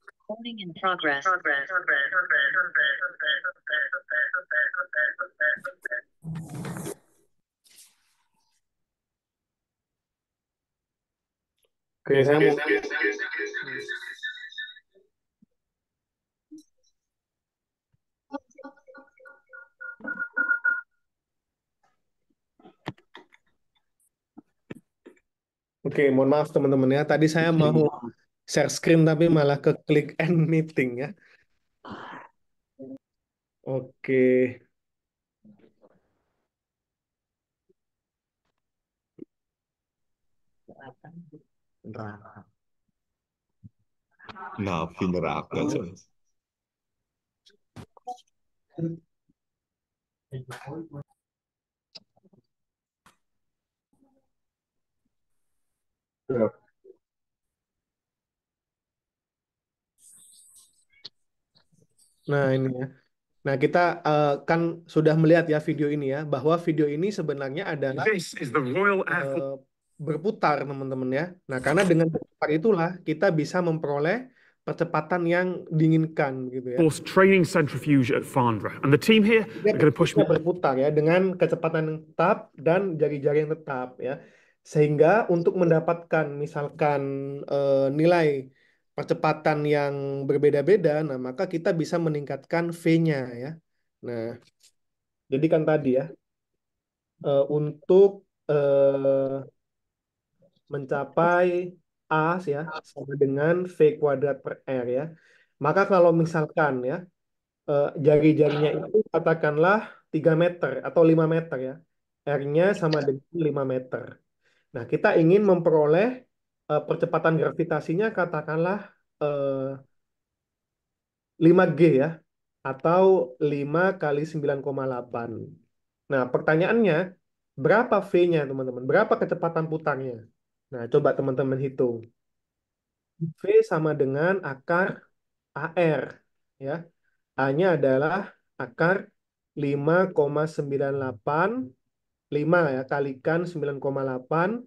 Recording in progress.
Oke, saya mau Oke, mohon maaf teman-teman ya. Tadi saya mau share screen tapi malah ke klik end meeting ya. Oke.
Nafi neraka coy.
Nah, ini ya. Nah, kita kan sudah melihat ya video ini ya, bahwa video ini sebenarnya adalah berputar, teman-teman ya. Nah, karena dengan berputar itulah kita bisa memperoleh percepatan yang diinginkan gitu ya.
Force training centrifuge at Farnborough. And the team here are going to push me.
Dia berputar ya dengan kecepatan yang tetap dan jari-jari yang tetap ya. Sehingga untuk mendapatkan misalkan nilai percepatan yang berbeda-beda, nah maka kita bisa meningkatkan V-nya ya. Nah, jadi kan tadi ya untuk mencapai A ya sama dengan V kuadrat per R ya. Maka kalau misalkan ya jari-jarinya itu katakanlah 3 meter atau 5 meter ya. R-nya sama dengan 5 meter. Nah, kita ingin memperoleh percepatan gravitasinya katakanlah eh, 5G ya atau 5 kali 9,8. Nah, pertanyaannya berapa V-nya teman-teman? Berapa kecepatan putarnya? Nah, coba teman-teman hitung. V sama dengan akar AR ya. A-nya adalah akar 5,98 5 ya, kalikan 9,8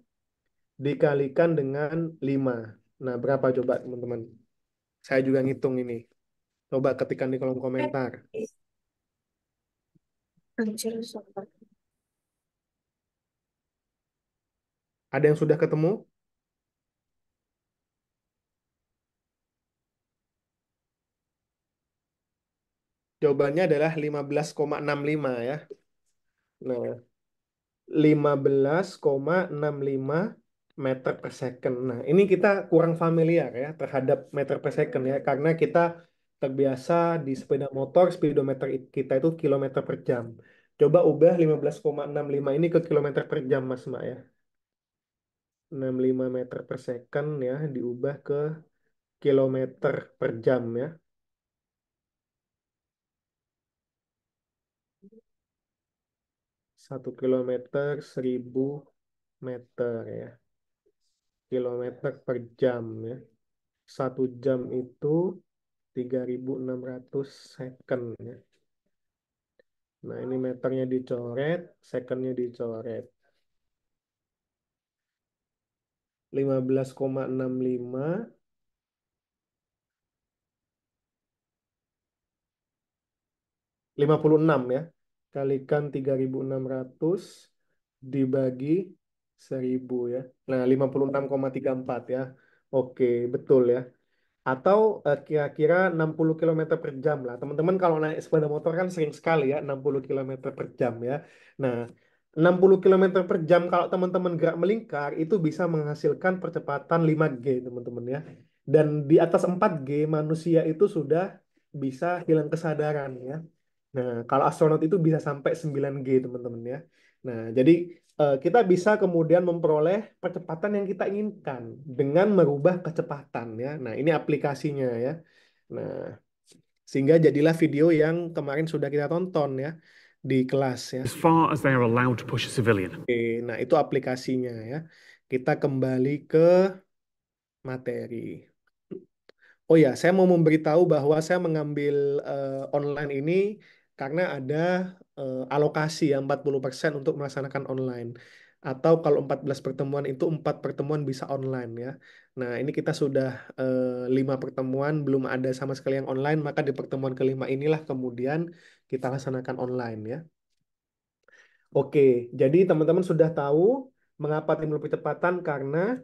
dikalikan dengan 5. Nah, berapa coba teman-teman? Saya juga ngitung ini. Coba ketikkan di kolom komentar. Ada yang sudah ketemu? Jawabannya adalah 15,65 ya. Nah, 15,65 meter per second. Nah, ini kita kurang familiar ya terhadap meter per second ya, karena kita terbiasa di sepeda motor speedometer kita itu kilometer per jam. Coba ubah 15,65 ini ke kilometer per jam, Mas Mak ya. 65 meter per second ya, diubah ke kilometer per jam ya. 1 kilometer 1000 meter ya. Kilometer per jam ya. 1 jam itu 3600 second ya. Nah, ini meternya dicoret, secondnya dicoret. 15,65 56 ya. Kalikan 3600 dibagi 1000 ya. Nah, 56,34 ya. Oke, betul ya. Atau kira-kira 60 kilometer per jam lah. Teman-teman kalau naik sepeda motor kan sering sekali ya 60 kilometer per jam ya. Nah, 60 kilometer per jam kalau teman-teman gerak melingkar itu bisa menghasilkan percepatan 5G teman-teman ya. Dan di atas 4G manusia itu sudah bisa hilang kesadaran ya. Nah, kalau astronot itu bisa sampai 9G teman-teman ya. Nah, jadi kita bisa kemudian memperoleh percepatan yang kita inginkan dengan merubah kecepatan ya. Nah, ini aplikasinya ya. Nah, sehingga jadilah video yang kemarin sudah kita tonton ya di kelas ya.
As far as they are allowed to push a civilian.
Oke, nah itu aplikasinya ya. Kita kembali ke materi. Oh ya, saya mau memberitahu bahwa saya mengambil online ini karena ada alokasi ya 40% untuk melaksanakan online. Atau kalau 14 pertemuan itu 4 pertemuan bisa online ya. Nah, ini kita sudah 5 pertemuan, belum ada sama sekali yang online, maka di pertemuan kelima inilah kemudian kita laksanakan online ya. Oke, jadi teman-teman sudah tahu mengapa timbul percepatan karena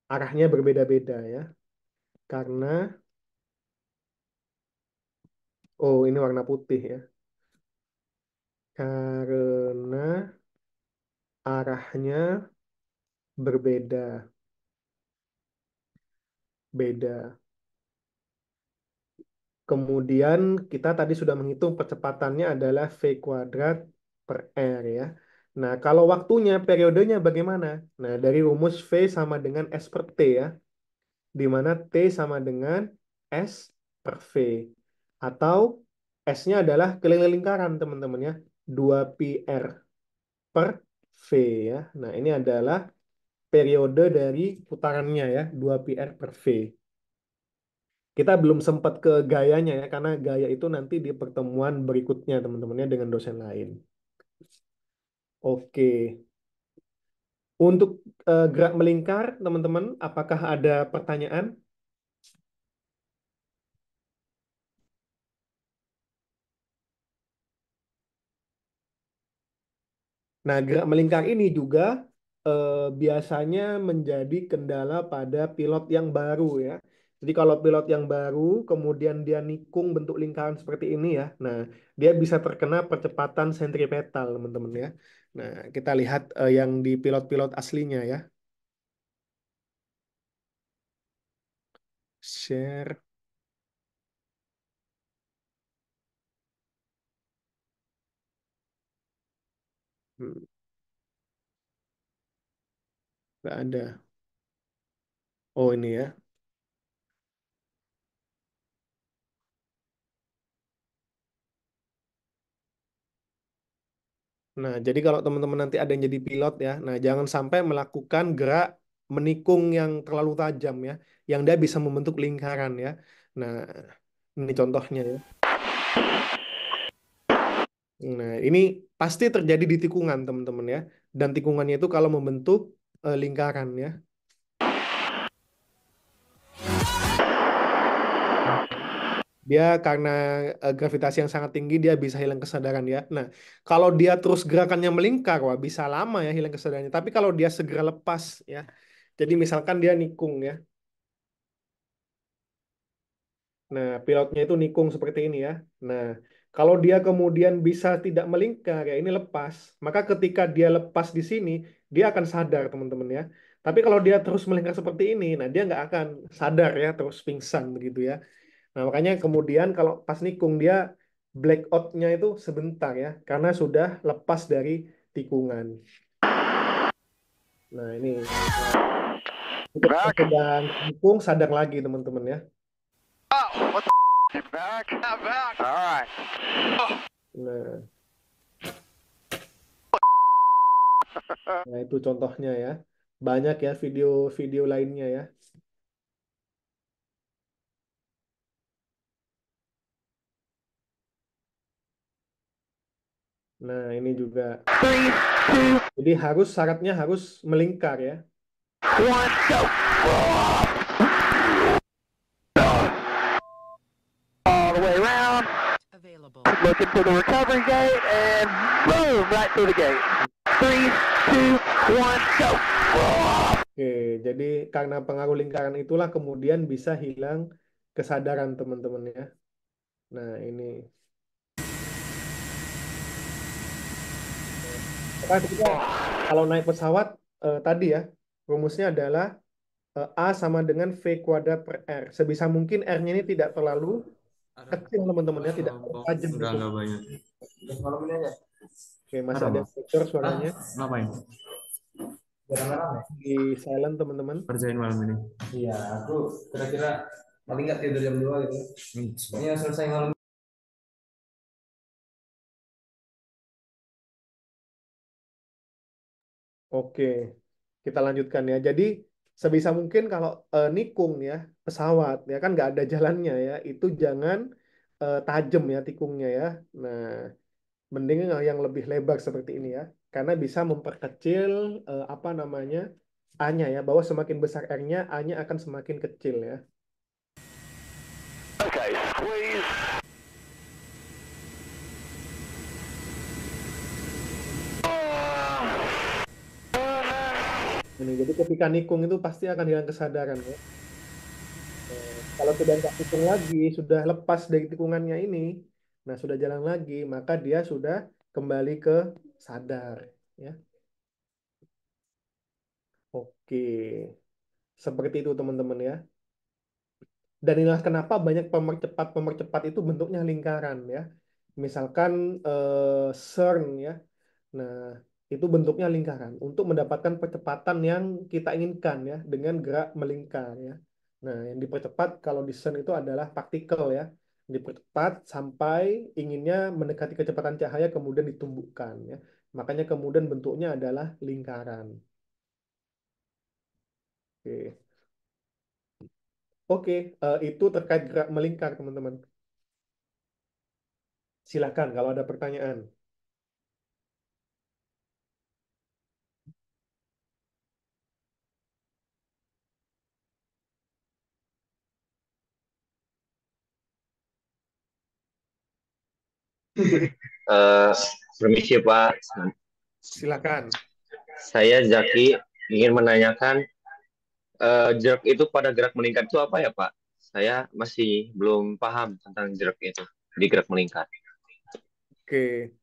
arahnya berbeda-beda ya. Karena oh, ini warna putih ya. Karena arahnya berbeda. Beda. Kemudian kita tadi sudah menghitung percepatannya adalah V kuadrat per R ya. Nah, kalau waktunya, periodenya bagaimana? Nah, dari rumus V sama dengan S per T ya. Di mana T sama dengan S per V. Atau S-nya adalah keliling lingkaran teman-teman ya. 2pi R per V ya. Nah, ini adalah periode dari putarannya ya, 2pi R per V. Kita belum sempat ke gayanya ya, karena gaya itu nanti di pertemuan berikutnya teman-temannya dengan dosen lain. Oke. Untuk gerak melingkar, teman-teman, apakah ada pertanyaan? Nah, gerak melingkar ini juga biasanya menjadi kendala pada pilot yang baru ya. Jadi kalau pilot yang baru kemudian dia nikung bentuk lingkaran seperti ini ya. Nah, dia bisa terkena percepatan sentripetal, teman-teman ya. Nah, kita lihat yang di pilot-pilot aslinya ya. Share. Hmm, nggak ada. Oh, ini ya. Nah, jadi kalau teman-teman nanti ada yang jadi pilot ya, nah jangan sampai melakukan gerak menikung yang terlalu tajam ya, yang dia bisa membentuk lingkaran ya. Nah, ini contohnya ya. Nah, ini pasti terjadi di tikungan, teman-teman ya. Dan tikungannya itu kalau membentuk lingkaran ya. Dia karena gravitasi yang sangat tinggi, dia bisa hilang kesadaran ya. Nah, kalau dia terus gerakannya melingkar, wah bisa lama ya hilang kesadarannya. Tapi kalau dia segera lepas ya. Jadi misalkan dia nikung ya. Nah, pilotnya itu nikung seperti ini ya. Nah, kalau dia kemudian bisa tidak melingkar, ya ini lepas. Maka ketika dia lepas di sini, dia akan sadar, teman-teman ya. Tapi kalau dia terus melingkar seperti ini, nah dia nggak akan sadar ya, terus pingsan begitu ya. Nah, makanya kemudian kalau pas nikung dia blackout-nya itu sebentar ya, karena sudah lepas dari tikungan. Nah, ini. Ketika sedang nikung, sadar lagi, teman-teman ya. Nah, nah itu contohnya ya. Banyak ya video-video lainnya ya. Nah, ini juga. Jadi syaratnya harus melingkar ya.
All the way around. Looking for the recovery gate and boom, right through the gate. 3, 2, 1, go.
Oke, jadi karena pengaruh lingkaran itulah kemudian bisa hilang kesadaran teman-teman ya. Nah, ini. Maka kita kalau naik pesawat tadi ya, rumusnya adalah A sama dengan V kuadrat per R. Sebisa mungkin R-nya ini tidak terlalu kecil teman-teman ya, tidak terlalu tajam gitu.
Enggak banyak.
Oke, masih ada yang bocor suaranya.
Ngapain?
Di silent teman-teman.
Kerjain malam ini.
Iya, aku kira-kira paling nggak tidur jam 2 gitu. Pokoknya selesai malam.
Oke, kita lanjutkan ya. Jadi sebisa mungkin kalau nikung ya pesawat ya kan nggak ada jalannya ya, itu jangan tajam ya tikungnya ya. Nah, mending yang lebih lebar seperti ini ya, karena bisa memperkecil apa namanya A-nya ya, bahwa semakin besar R-nya, A-nya akan semakin kecil ya.
Okay, squeeze.
Ini jadi ketika nikung itu pasti akan hilang kesadaran ya. Kalau sudah nggak nikung lagi, sudah lepas dari tikungannya ini, nah sudah jalan lagi, maka dia sudah kembali ke sadar ya. Oke, seperti itu teman-teman ya. Dan inilah kenapa banyak pemercepat itu bentuknya lingkaran ya. Misalkan CERN ya. Nah, itu bentuknya lingkaran untuk mendapatkan percepatan yang kita inginkan ya dengan gerak melingkar ya. Nah, yang dipercepat kalau di CERN itu adalah partikel ya. Dipercepat sampai inginnya mendekati kecepatan cahaya kemudian ditumbuhkan ya. Makanya kemudian bentuknya adalah lingkaran. Oke. Oke, itu terkait gerak melingkar, teman-teman. Silakan kalau ada pertanyaan.
Permisi Pak,
Silakan.
saya Zaki ingin menanyakan jerk itu pada gerak melingkar itu apa ya Pak? Saya masih belum paham tentang jerk itu di gerak melingkar.
Oke.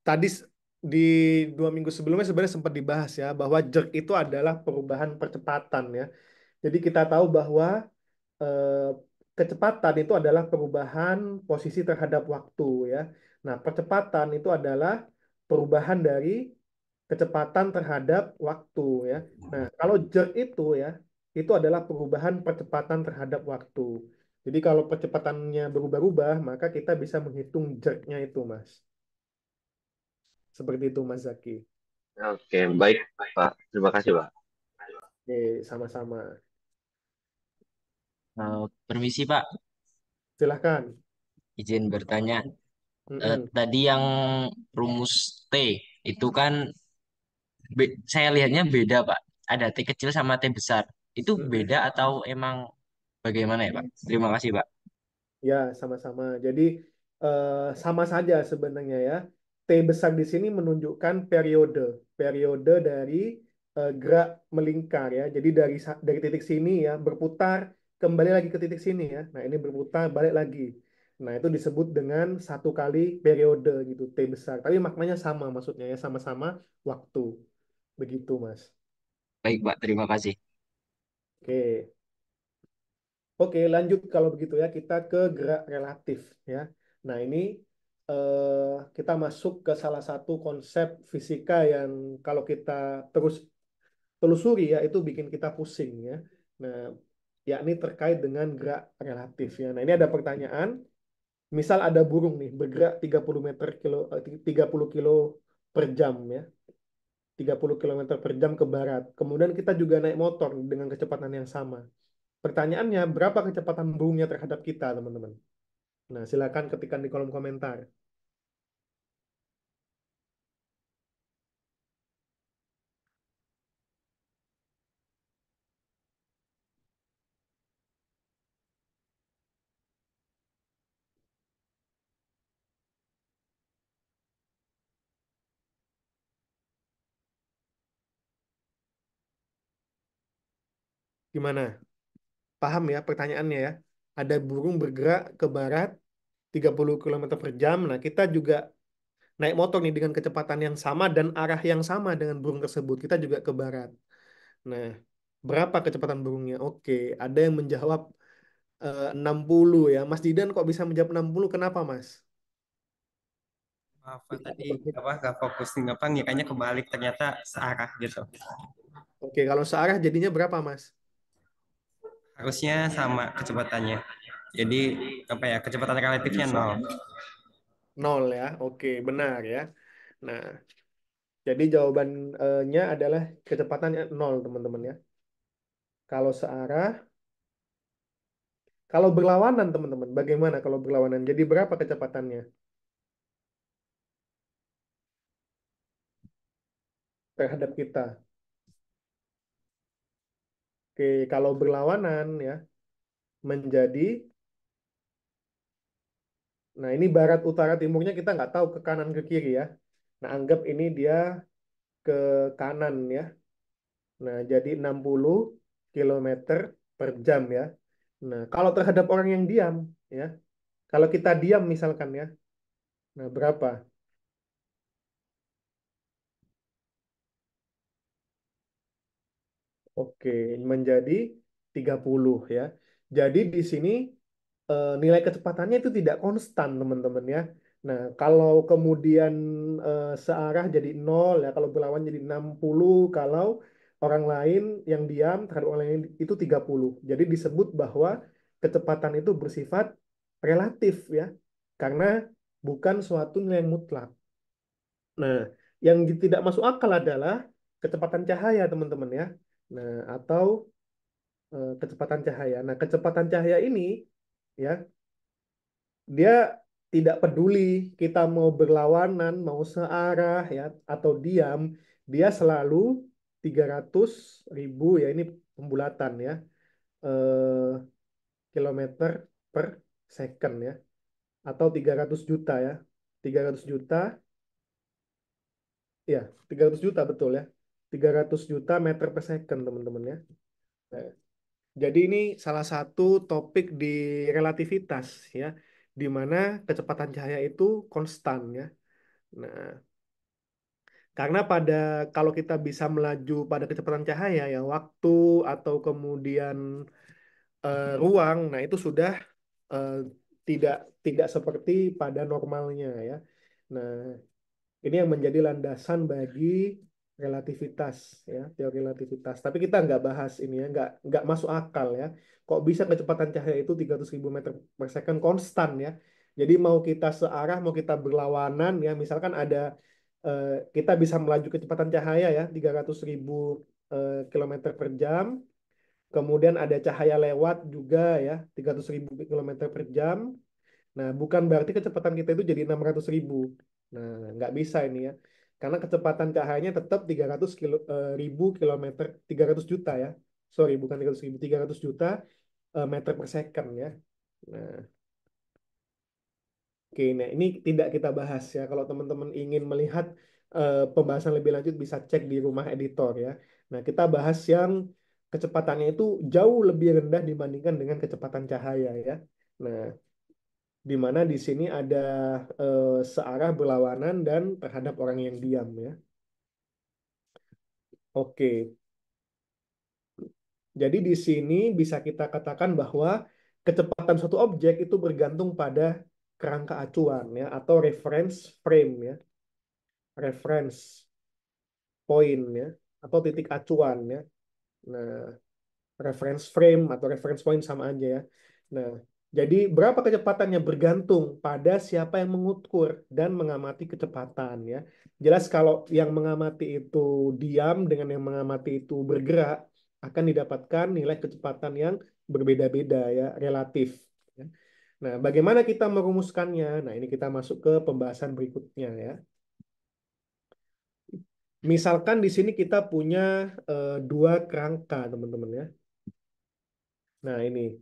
Tadi di 2 minggu sebelumnya sebenarnya sempat dibahas ya bahwa jerk itu adalah perubahan percepatan ya. Jadi kita tahu bahwa eh, kecepatan itu adalah perubahan posisi terhadap waktu ya. Nah, percepatan itu adalah perubahan dari kecepatan terhadap waktu ya. Nah, kalau jerk itu adalah perubahan percepatan terhadap waktu. Jadi kalau percepatannya berubah-ubah, maka kita bisa menghitung jerknya itu, Mas. Seperti itu, Mas Zaki.
Oke, baik Pak. Terima kasih Pak.
Oke, sama-sama.
Permisi Pak,
Silahkan.
izin bertanya.
Mm-mm.
Tadi yang rumus T itu kan saya lihatnya beda, Pak. Ada T kecil sama T besar. Itu
Mm-mm.
beda atau emang bagaimana ya, Pak? Terima kasih, Pak.
Ya, sama-sama. Jadi eh, sama saja sebenarnya ya. T besar di sini menunjukkan periode, periode dari gerak melingkar ya. Jadi dari titik sini ya berputar kembali lagi ke titik sini ya. Nah, ini berputar balik lagi. Nah, itu disebut dengan satu kali periode gitu, T besar. Tapi maknanya sama maksudnya ya, sama-sama waktu. Begitu, Mas.
Baik, Pak. Terima kasih.
Oke. Oke, lanjut kalau begitu ya, kita ke gerak relatif ya. Nah, ini kita masuk ke salah satu konsep fisika yang kalau kita terus telusuri ya, itu bikin kita pusing ya. Nah, yakni terkait dengan gerak relatif ya. Nah, ini ada pertanyaan, misal ada burung nih bergerak 30 meter kilo 30 kilo per jam ya. 30 kilometer per jam ke barat. Kemudian kita juga naik motor dengan kecepatan yang sama. Pertanyaannya, berapa kecepatan burungnya terhadap kita, teman-teman? Nah, silakan ketikkan di kolom komentar. Gimana? Paham ya pertanyaannya ya? Ada burung bergerak ke barat 30 kilometer per jam. Nah, kita juga naik motor nih dengan kecepatan yang sama dan arah yang sama dengan burung tersebut. Kita juga ke barat. Nah, berapa kecepatan burungnya? Oke, ada yang menjawab 60 ya. Mas Didan kok bisa menjawab 60? Kenapa, Mas?
Maaf Pak,
Bisa
tadi
sebut.
apa nggak fokus nih apa ngiranya kebalik ternyata searah gitu.
Oke, kalau searah jadinya berapa, Mas?
Harusnya sama kecepatannya. Jadi apa ya kecepatan relatifnya nol.
0 ya. Oke, benar ya. Nah, jadi jawabannya adalah kecepatannya 0, teman-teman ya. Kalau searah, kalau berlawanan, teman-teman, bagaimana kalau berlawanan? Jadi berapa kecepatannya terhadap kita? Oke, kalau berlawanan ya, menjadi, nah ini barat, utara, timurnya kita nggak tahu ke kanan, ke kiri ya. Nah, anggap ini dia ke kanan ya. Nah, jadi 60 kilometer per jam ya. Nah, kalau terhadap orang yang diam ya, kalau kita diam misalkan ya, nah berapa? Oke, menjadi 30 ya. Jadi di sini nilai kecepatannya itu tidak konstan, teman-teman ya. Nah, kalau kemudian searah jadi 0 ya, kalau berlawan jadi 60, kalau orang lain yang diam terhadap orang lain itu 30. Jadi disebut bahwa kecepatan itu bersifat relatif ya. Karena bukan suatu nilai yang mutlak. Nah, yang tidak masuk akal adalah kecepatan cahaya, teman-teman ya. Nah, atau kecepatan cahaya. Nah, kecepatan cahaya ini ya, dia tidak peduli kita mau berlawanan, mau searah ya atau diam, dia selalu 300.000 ya, ini pembulatan ya, eh, kilometer per second ya, atau 300 juta ya. 300 juta ya, 300 juta betul ya. 300 juta meter per second, teman-teman ya. Nah, jadi ini salah satu topik di relativitas ya, di mana kecepatan cahaya itu konstan ya. Nah, karena kalau kita bisa melaju pada kecepatan cahaya ya, waktu atau kemudian ruang, nah itu sudah eh, tidak tidak seperti pada normalnya ya. Nah, ini yang menjadi landasan bagi relativitas ya, teori relativitas. Tapi kita nggak bahas ini ya, nggak masuk akal ya. Kok bisa kecepatan cahaya itu 300.000 meter per second konstan ya. Jadi mau kita searah, mau kita berlawanan ya, misalkan ada kita bisa melaju kecepatan cahaya ya 300.000 kilometer per jam. Kemudian ada cahaya lewat juga ya 300.000 kilometer per jam. Nah, bukan berarti kecepatan kita itu jadi 600.000. Nah, nggak bisa ini ya. Karena kecepatan cahayanya tetap 300 ribu kilometer, 300 juta ya. Sorry, bukan 300.000, 300 juta meter per second ya. Nah, oke, nah ini tidak kita bahas ya. Kalau teman-teman ingin melihat pembahasan lebih lanjut bisa cek di rumah editor ya. Nah, kita bahas yang kecepatannya itu jauh lebih rendah dibandingkan dengan kecepatan cahaya ya. Nah, di mana di sini ada searah berlawanan dan terhadap orang yang diam ya. Oke, jadi di sini bisa kita katakan bahwa kecepatan suatu objek itu bergantung pada kerangka acuan ya atau reference frame ya, reference point ya atau titik acuan ya. Nah, reference frame atau reference point sama aja ya. Nah, jadi berapa kecepatannya bergantung pada siapa yang mengukur dan mengamati kecepatan ya. Jelas kalau yang mengamati itu diam dengan yang mengamati itu bergerak akan didapatkan nilai kecepatan yang berbeda-beda ya, relatif. Ya. Nah, bagaimana kita merumuskannya? Nah, ini kita masuk ke pembahasan berikutnya ya. Misalkan di sini kita punya dua kerangka, teman-teman ya. Nah, ini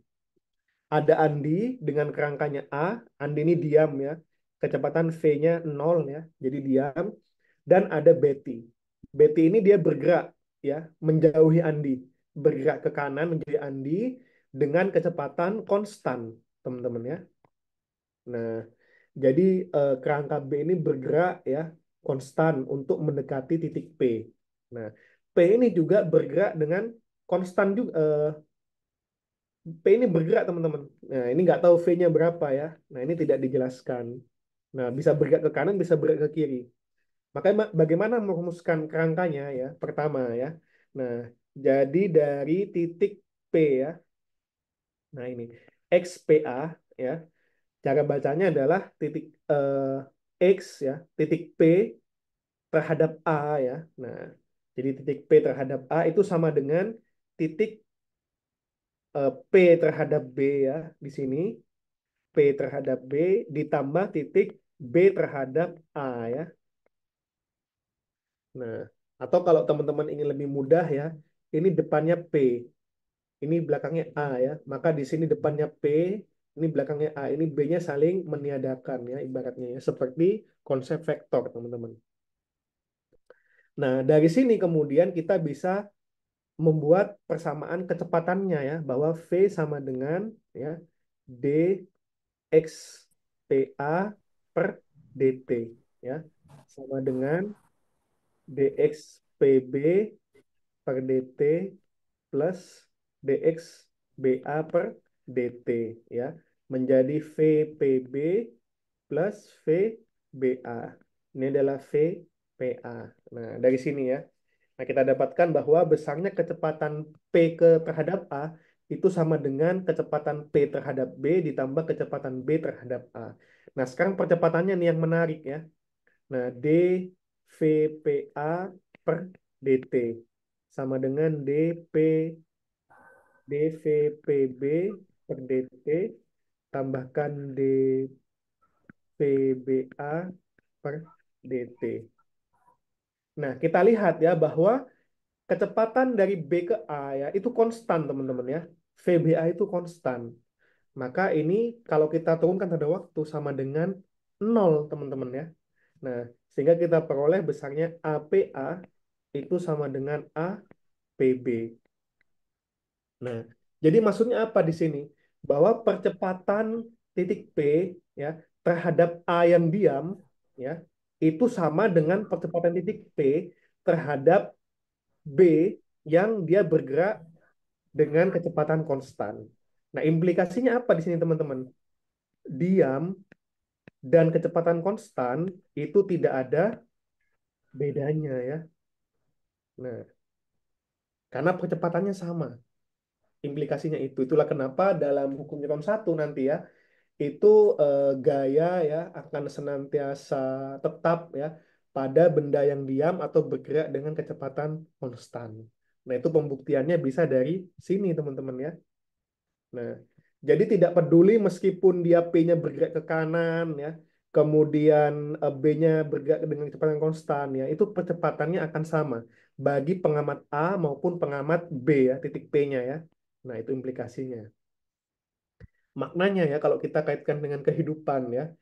ada Andi dengan kerangkanya A. Andi ini diam ya. Kecepatan V-nya 0 ya. Jadi diam. Dan ada Betty. Betty ini dia bergerak ya, menjauhi Andi. Bergerak ke kanan menjauhi Andi dengan kecepatan konstan, teman-teman ya. Nah, jadi kerangka B ini bergerak ya, konstan untuk mendekati titik P. Nah, P ini juga bergerak dengan konstan juga. P ini bergerak teman-teman. Nah, ini nggak tahu V-nya berapa ya. Nah, ini tidak dijelaskan. Nah, bisa bergerak ke kanan, bisa bergerak ke kiri. Makanya bagaimana merumuskan kerangkanya ya? Pertama ya. Nah, jadi dari titik P ya. Nah, ini XPA ya. Cara bacanya adalah titik X ya, titik P terhadap A ya. Nah, jadi titik P terhadap A itu sama dengan titik P terhadap B ya di sini. P terhadap B ditambah titik B terhadap A ya. Nah, atau kalau teman-teman ingin lebih mudah ya, ini depannya P, ini belakangnya A ya. Maka di sini depannya P, ini belakangnya A. Ini B-nya saling meniadakan ya ibaratnya ya, seperti konsep vektor teman-teman. Nah, dari sini kemudian kita bisa membuat persamaan kecepatannya ya, bahwa V sama dengan ya dx PA per dt ya, sama dengan dx PB per dt plus dx BA per dt ya, menjadi VPB plus VBA. Ini adalah VPA. Nah, dari sini ya. Nah, kita dapatkan bahwa besarnya kecepatan P terhadap A itu sama dengan kecepatan P terhadap B ditambah kecepatan B terhadap A. Nah, sekarang percepatannya nih yang menarik ya. Nah, dVPA per dt sama dengan dVPB per dt tambahkan dVBA per dt. Nah, kita lihat ya bahwa kecepatan dari B ke A ya itu konstan teman-teman ya. VBA itu konstan. Maka ini kalau kita turunkan pada waktu sama dengan 0 teman-teman ya. Nah, sehingga kita peroleh besarnya APA itu sama dengan APB. Nah, jadi maksudnya apa di sini? Bahwa percepatan titik P ya terhadap A yang diam ya itu sama dengan percepatan titik P terhadap B yang dia bergerak dengan kecepatan konstan. Nah, implikasinya apa di sini teman-teman? Diam dan kecepatan konstan itu tidak ada bedanya ya. Nah, karena percepatannya sama. Implikasinya itu. Itulah kenapa dalam hukum Newton 1 nanti ya, itu gaya ya akan senantiasa tetap ya pada benda yang diam atau bergerak dengan kecepatan konstan. Nah, itu pembuktiannya bisa dari sini teman-teman ya. Nah, Jadi tidak peduli meskipun dia P-nya bergerak ke kanan ya, kemudian B-nya bergerak dengan kecepatan konstan ya, itu percepatannya akan sama bagi pengamat A maupun pengamat B ya, titik P-nya ya. Nah, itu implikasinya. Maknanya ya kalau kita kaitkan dengan kehidupan ya,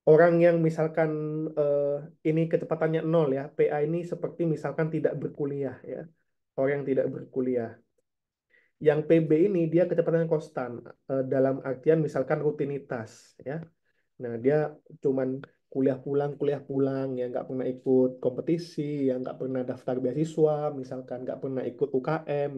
orang yang misalkan eh, ini kecepatannya nol ya, PA ini seperti misalkan tidak berkuliah ya. Orang yang tidak berkuliah. Yang PB ini dia kecepatannya konstan dalam artian misalkan rutinitas ya. Nah, dia cuman kuliah pulang, ya nggak pernah ikut kompetisi, ya nggak pernah daftar beasiswa, misalkan nggak pernah ikut UKM,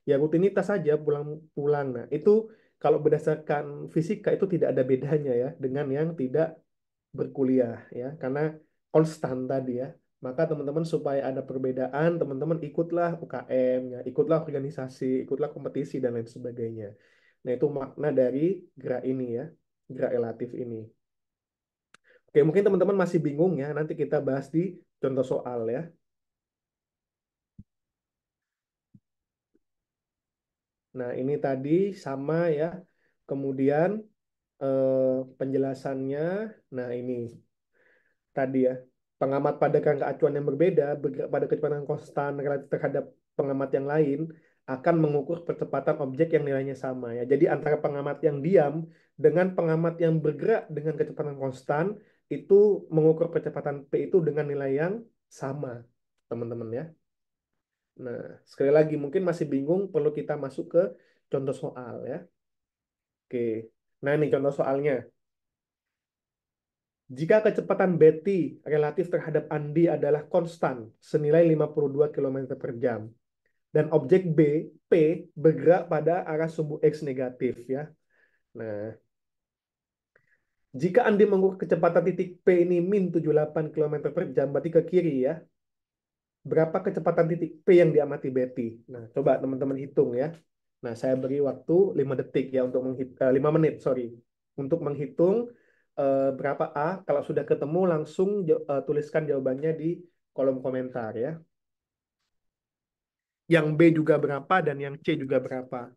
ya rutinitas saja pulang-pulang. Nah, itu kalau berdasarkan fisika itu tidak ada bedanya ya dengan yang tidak berkuliah ya, karena konstan tadi ya. Maka teman-teman supaya ada perbedaan, teman-teman ikutlah UKM, ya, ikutlah organisasi, ikutlah kompetisi dan lain sebagainya. Nah, itu makna dari gerak ini ya, gerak relatif ini. Oke, mungkin teman-teman masih bingung ya. Nanti kita bahas di contoh soal ya. Nah, ini tadi sama ya. Kemudian penjelasannya, nah ini tadi ya. Pengamat pada kerangka acuan yang berbeda, bergerak pada kecepatan konstan relatif terhadap pengamat yang lain, akan mengukur percepatan objek yang nilainya sama ya. Jadi antara pengamat yang diam dengan pengamat yang bergerak dengan kecepatan konstan, itu mengukur percepatan P itu dengan nilai yang sama, teman-teman ya. Nah, sekali lagi mungkin masih bingung, perlu kita masuk ke contoh soal ya. Oke. Nah, ini contoh soalnya. Jika kecepatan Betty relatif terhadap Andi adalah konstan senilai 52 km per jam dan objek B, P, bergerak pada arah sumbu X negatif ya. Nah, jika Andi mengukur kecepatan titik P ini min 78 km per jam, berarti ke kiri ya. Berapa kecepatan titik P yang diamati Betty? Nah, coba teman-teman hitung ya. Nah, saya beri waktu 5 detik ya untuk 5 menit, sorry. Untuk menghitung berapa A. Kalau sudah ketemu langsung tuliskan jawabannya di kolom komentar ya. Yang B juga berapa dan yang C juga berapa.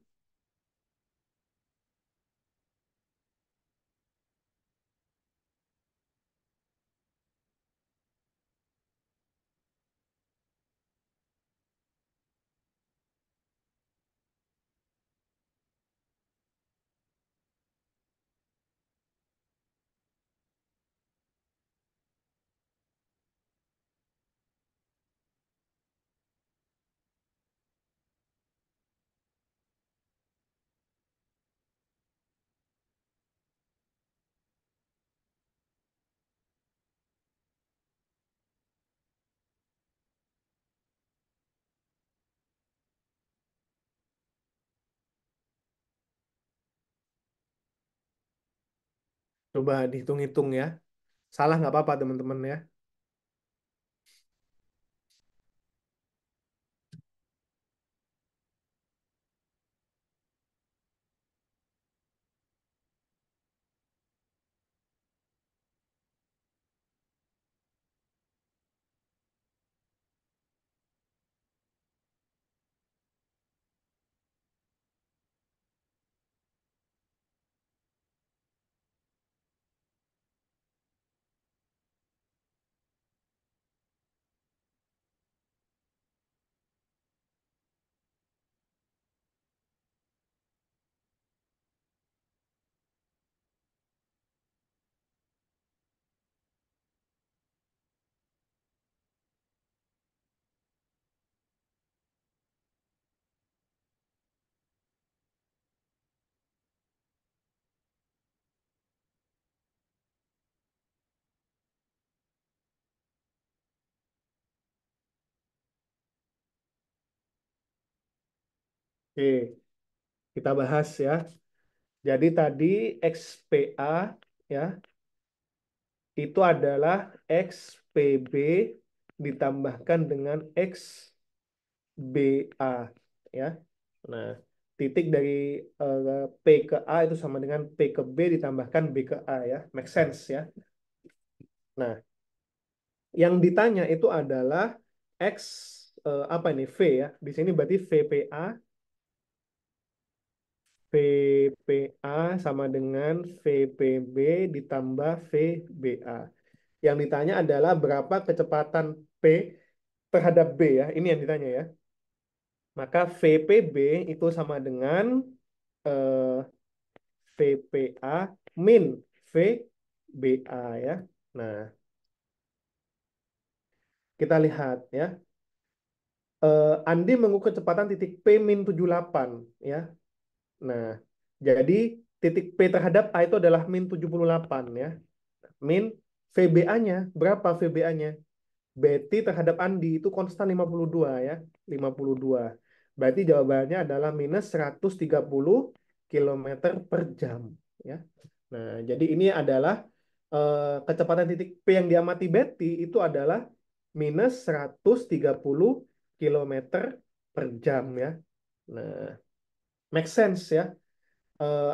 Coba dihitung-hitung ya. Salah nggak apa-apa teman-teman ya. Oke, kita bahas ya. Jadi tadi XPA ya itu adalah XPB ditambahkan dengan XBA ya. Nah, titik dari P ke A itu sama dengan P ke B ditambahkan B ke A ya. Make sense ya. Nah, yang ditanya itu adalah X apa ini V ya. Di sini berarti VPA VPA sama dengan VPB ditambah VBA. Yang ditanya adalah berapa kecepatan P terhadap B ya. Ini yang ditanya ya. Maka VPB itu sama dengan eh, VPA min VBA ya. Nah, kita lihat ya. Andi mengukur kecepatan titik P min 78 ya. Nah, jadi titik P terhadap A itu adalah min 78 ya. Min VBA-nya, berapa VBA-nya? Betty terhadap Andi itu konstan 52 ya. 52. Berarti jawabannya adalah minus 130 kilometer per jam ya. Nah, jadi ini adalah kecepatan titik P yang diamati Betty itu adalah minus 130 kilometer per jam ya. Nah, make sense ya.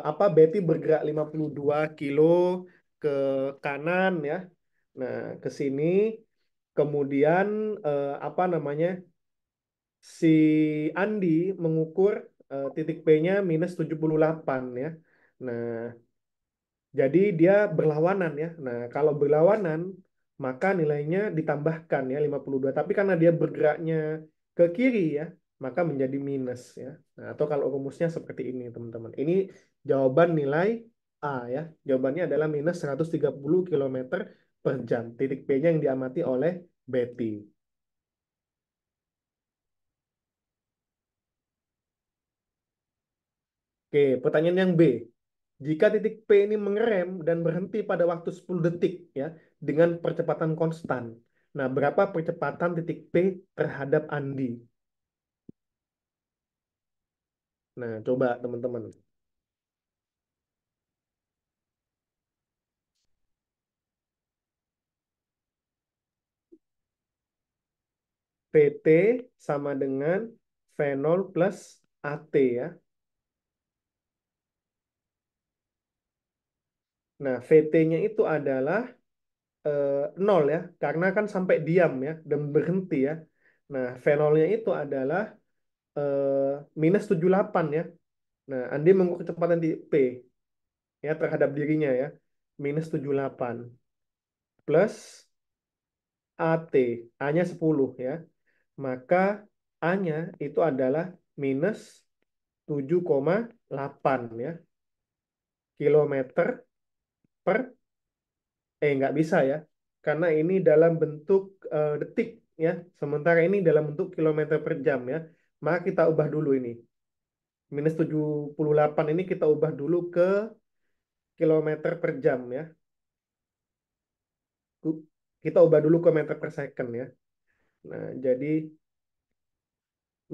Apa Betty bergerak 52 kilo ke kanan ya. Nah, ke sini kemudian apa namanya? Si Andi mengukur titik P-nya minus 78 ya. Nah, jadi dia berlawanan ya. Nah, kalau berlawanan maka nilainya ditambahkan ya 52. Tapi karena dia bergeraknya ke kiri ya, maka menjadi minus ya. Nah, atau kalau rumusnya seperti ini teman-teman. Ini jawaban nilai A ya. Jawabannya adalah minus 130 kilometer per jam. Titik P-nya yang diamati oleh Betty. Oke, pertanyaan yang B. Jika titik P ini mengerem dan berhenti pada waktu 10 detik ya dengan percepatan konstan. Nah, berapa percepatan titik P terhadap Andi? Nah, coba teman-teman. PT sama dengan V0 plus AT ya. Nah, VT-nya itu adalah 0 ya, karena kan sampai diam ya, dan berhenti ya. Nah, V0-nya itu adalah minus 78 ya. Nah, Andi mengukur kecepatan di P ya terhadap dirinya ya, minus 78 plus AT, A-nya 10 ya. Maka A-nya itu adalah minus 7,8 ya, kilometer per nggak bisa ya, karena ini dalam bentuk detik ya, sementara ini dalam bentuk kilometer per jam ya. Maka kita ubah dulu ini. Minus 78 ini kita ubah dulu ke kilometer per jam ya. Kita ubah dulu ke meter per second ya. Nah, jadi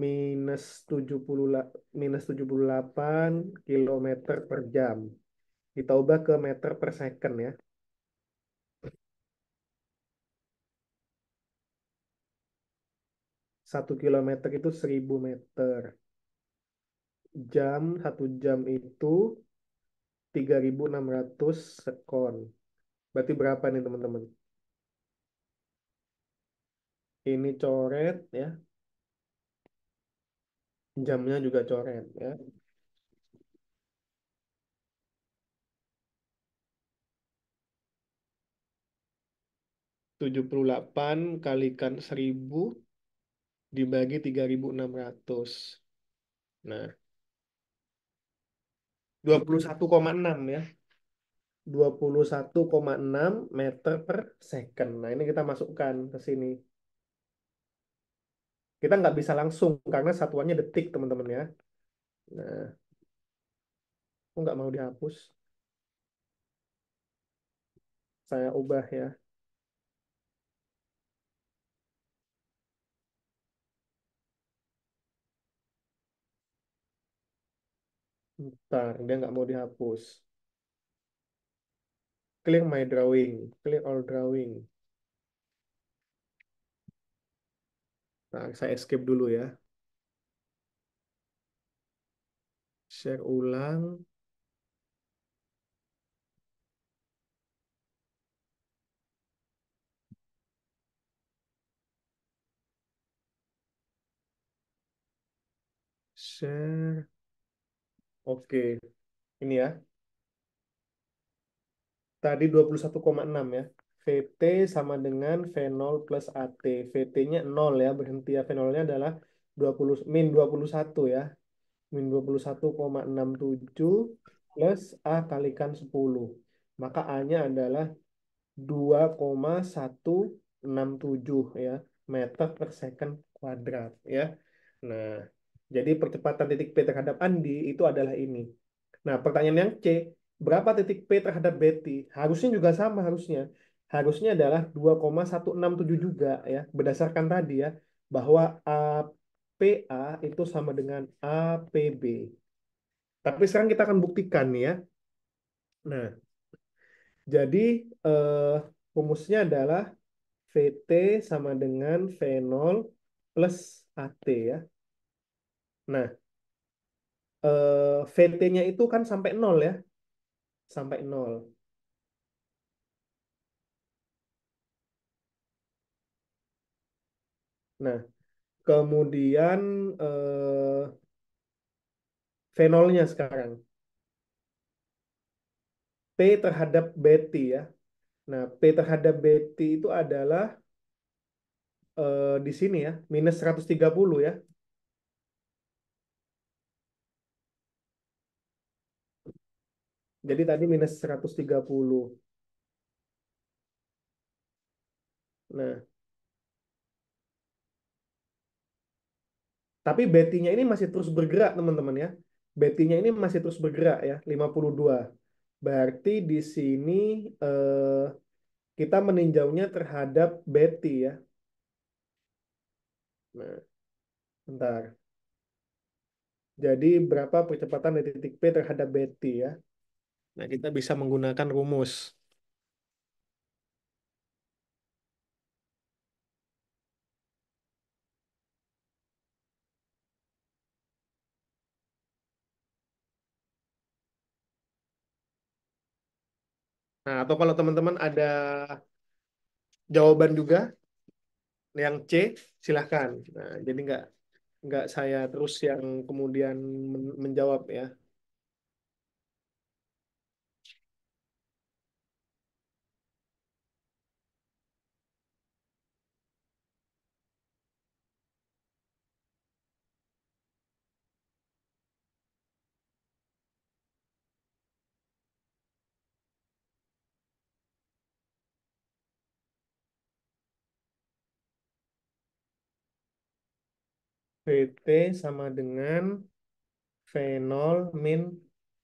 minus 70, minus 78 kilometer per jam. Kita ubah ke meter per second ya. 1 kilometer itu 1000 meter. Satu jam itu 3600 sekon. Berarti berapa nih teman-teman? Ini coret ya. Jamnya juga coret ya. 78 kalikan 1000 dibagi 3600. Nah, 21,6 ya. 21,6 meter per second. Nah, ini kita masukkan ke sini. Kita nggak bisa langsung karena satuannya detik, teman-teman ya. Nah, aku nggak mau dihapus. Saya ubah ya. Ntar, dia nggak mau dihapus. Clear my drawing. Clear all drawing. Nah, saya escape dulu ya. Share ulang. Share. Oke, ini ya. Tadi 21,6 ya. VT sama dengan V0 plus AT. VT-nya 0 ya, berhenti ya. V0-nya adalah 20, min 21 ya. Min 21,67 plus A kalikan 10. Maka A-nya adalah 2,167 ya, meter per second kuadrat ya. Nah, jadi percepatan titik P terhadap Andi itu adalah ini. Nah, pertanyaan yang C, berapa titik P terhadap Betty? Harusnya juga sama harusnya. Harusnya adalah 2,167 juga ya, berdasarkan tadi ya, bahwa APA itu sama dengan APB. Tapi sekarang kita akan buktikan nih ya. Nah, jadi rumusnya adalah VT sama dengan V0 plus AT ya. Nah, VT-nya itu kan sampai 0 ya. Sampai 0. Nah, kemudian V0-nya sekarang. P terhadap Betty ya. Nah, P terhadap Betty itu adalah di sini ya, minus 130 ya. Jadi tadi minus 130. Nah, tapi Betty-nya ini masih terus bergerak, teman-teman ya. Betty-nya ini masih terus bergerak ya, 52. Berarti di sini kita meninjaunya terhadap Betty ya. Nah, bentar. Jadi berapa percepatan dari titik P terhadap Betty ya. Nah, kita bisa menggunakan rumus. Nah, atau kalau teman-teman ada jawaban juga yang C, silahkan. Nah, jadi nggak saya terus yang kemudian menjawab ya. VT sama dengan V0 min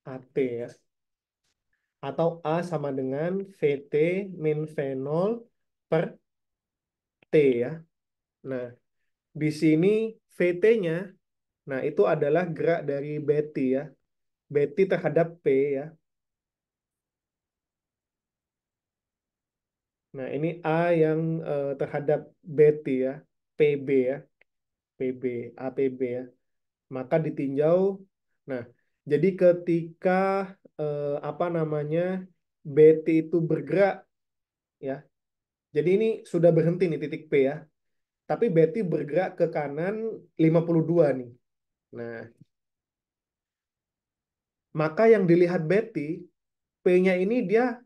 AT ya. Atau A sama dengan VT min V0 per T ya. Nah, di sini VT-nya, nah itu adalah gerak dari Betty ya. Betty terhadap P ya. Nah, ini A yang terhadap Betty ya. PB ya. PB, APB ya. Maka ditinjau. Nah, jadi ketika apa namanya Betty itu bergerak ya. Jadi ini sudah berhenti nih titik P ya. Tapi Betty bergerak ke kanan 52 nih. Nah, maka yang dilihat Betty, P-nya ini dia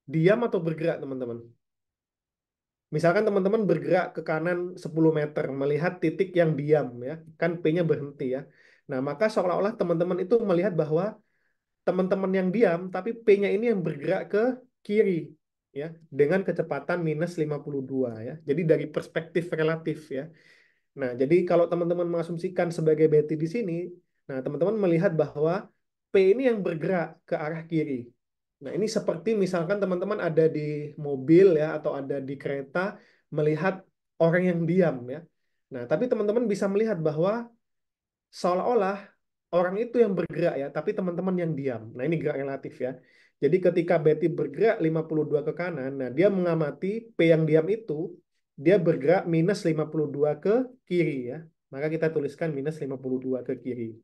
diam atau bergerak, teman-teman. Misalkan teman-teman bergerak ke kanan 10 meter, melihat titik yang diam ya, kan P-nya berhenti ya. Nah, maka seolah-olah teman-teman itu melihat bahwa teman-teman yang diam, tapi P-nya ini yang bergerak ke kiri ya, dengan kecepatan minus 52 ya. Jadi dari perspektif relatif ya. Nah, jadi kalau teman-teman mengasumsikan sebagai Betty di sini, nah teman-teman melihat bahwa P ini yang bergerak ke arah kiri. Nah, ini seperti misalkan teman-teman ada di mobil ya atau ada di kereta melihat orang yang diam ya. Nah, tapi teman-teman bisa melihat bahwa seolah-olah orang itu yang bergerak ya, tapi teman-teman yang diam. Nah, ini gerak relatif ya. Jadi ketika Betty bergerak 52 ke kanan, nah dia mengamati P yang diam itu, dia bergerak minus 52 ke kiri ya. Maka kita tuliskan minus 52 ke kiri.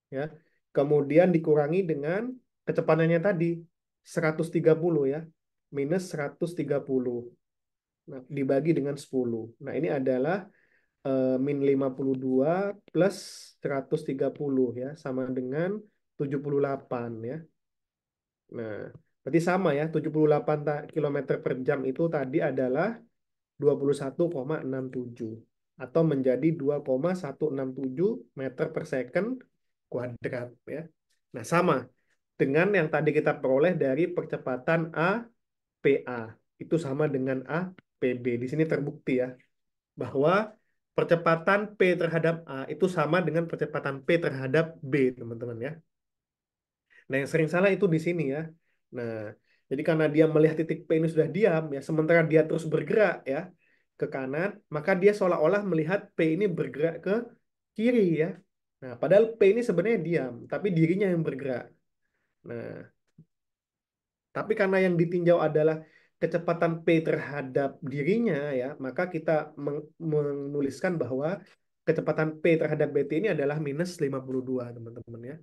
Ya. Kemudian dikurangi dengan kecepatannya tadi, 130 ya. Minus 130. Nah, dibagi dengan 10. Nah, ini adalah min 52 plus 130 ya, sama dengan 78 ya. Nah, berarti sama ya, 78 kilometer per jam itu tadi adalah 21,67 atau menjadi 2,167 meter per second kuadrat ya. Nah, sama dengan yang tadi kita peroleh dari percepatan APA. Itu sama dengan APB. Di sini terbukti ya bahwa percepatan P terhadap A itu sama dengan percepatan P terhadap B, teman-teman ya. Nah, yang sering salah itu di sini ya. Nah, jadi karena dia melihat titik P ini sudah diam ya, sementara dia terus bergerak ya ke kanan, maka dia seolah-olah melihat P ini bergerak ke kiri ya. Nah, padahal P ini sebenarnya diam, tapi dirinya yang bergerak. Nah, tapi karena yang ditinjau adalah kecepatan P terhadap dirinya ya, maka kita menuliskan bahwa kecepatan P terhadap BT ini adalah minus 52, teman-teman ya.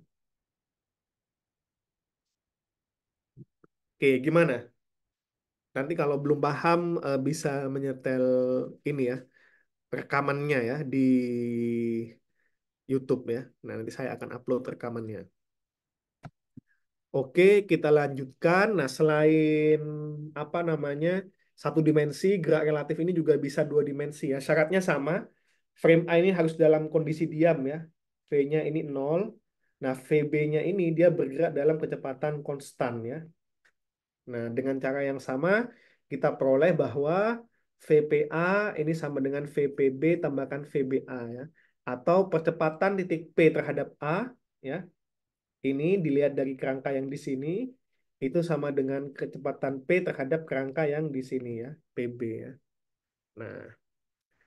Oke, gimana? Nanti kalau belum paham bisa menyetel ini ya, rekamannya ya di YouTube ya. Nah, nanti saya akan upload rekamannya. Oke, kita lanjutkan. Nah, selain apa namanya satu dimensi, gerak relatif ini juga bisa dua dimensi ya. Syaratnya sama. Frame A ini harus dalam kondisi diam ya. V-nya ini 0. Nah, VB-nya ini dia bergerak dalam kecepatan konstan ya. Nah, dengan cara yang sama, kita peroleh bahwa VPA ini sama dengan VPB tambahkan VBA ya. Atau percepatan titik P terhadap A ya. Ini dilihat dari kerangka yang di sini, itu sama dengan kecepatan P terhadap kerangka yang di sini ya, PB ya. Nah,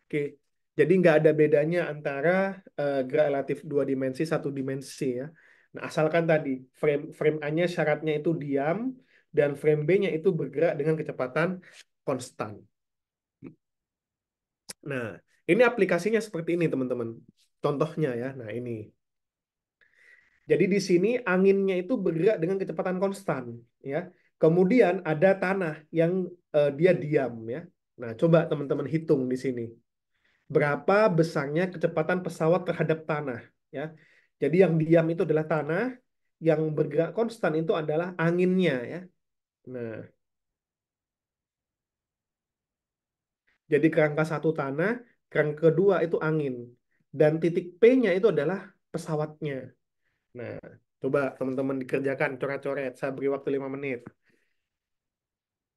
oke. Jadi nggak ada bedanya antara gerak relatif dua dimensi, satu dimensi ya. Nah, asalkan tadi frame A-nya syaratnya itu diam, dan frame B-nya itu bergerak dengan kecepatan konstan. Nah, ini aplikasinya seperti ini teman-teman. Contohnya ya, nah ini. Jadi di sini anginnya itu bergerak dengan kecepatan konstan, ya. Kemudian ada tanah yang dia diam, ya. Nah, coba teman-teman hitung di sini. Berapa besarnya kecepatan pesawat terhadap tanah, ya. Jadi yang diam itu adalah tanah, yang bergerak konstan itu adalah anginnya, ya. Nah, jadi kerangka satu tanah, kerangka kedua itu angin, dan titik P-nya itu adalah pesawatnya. Nah, coba teman-teman dikerjakan coret-coret. Saya beri waktu 5 menit.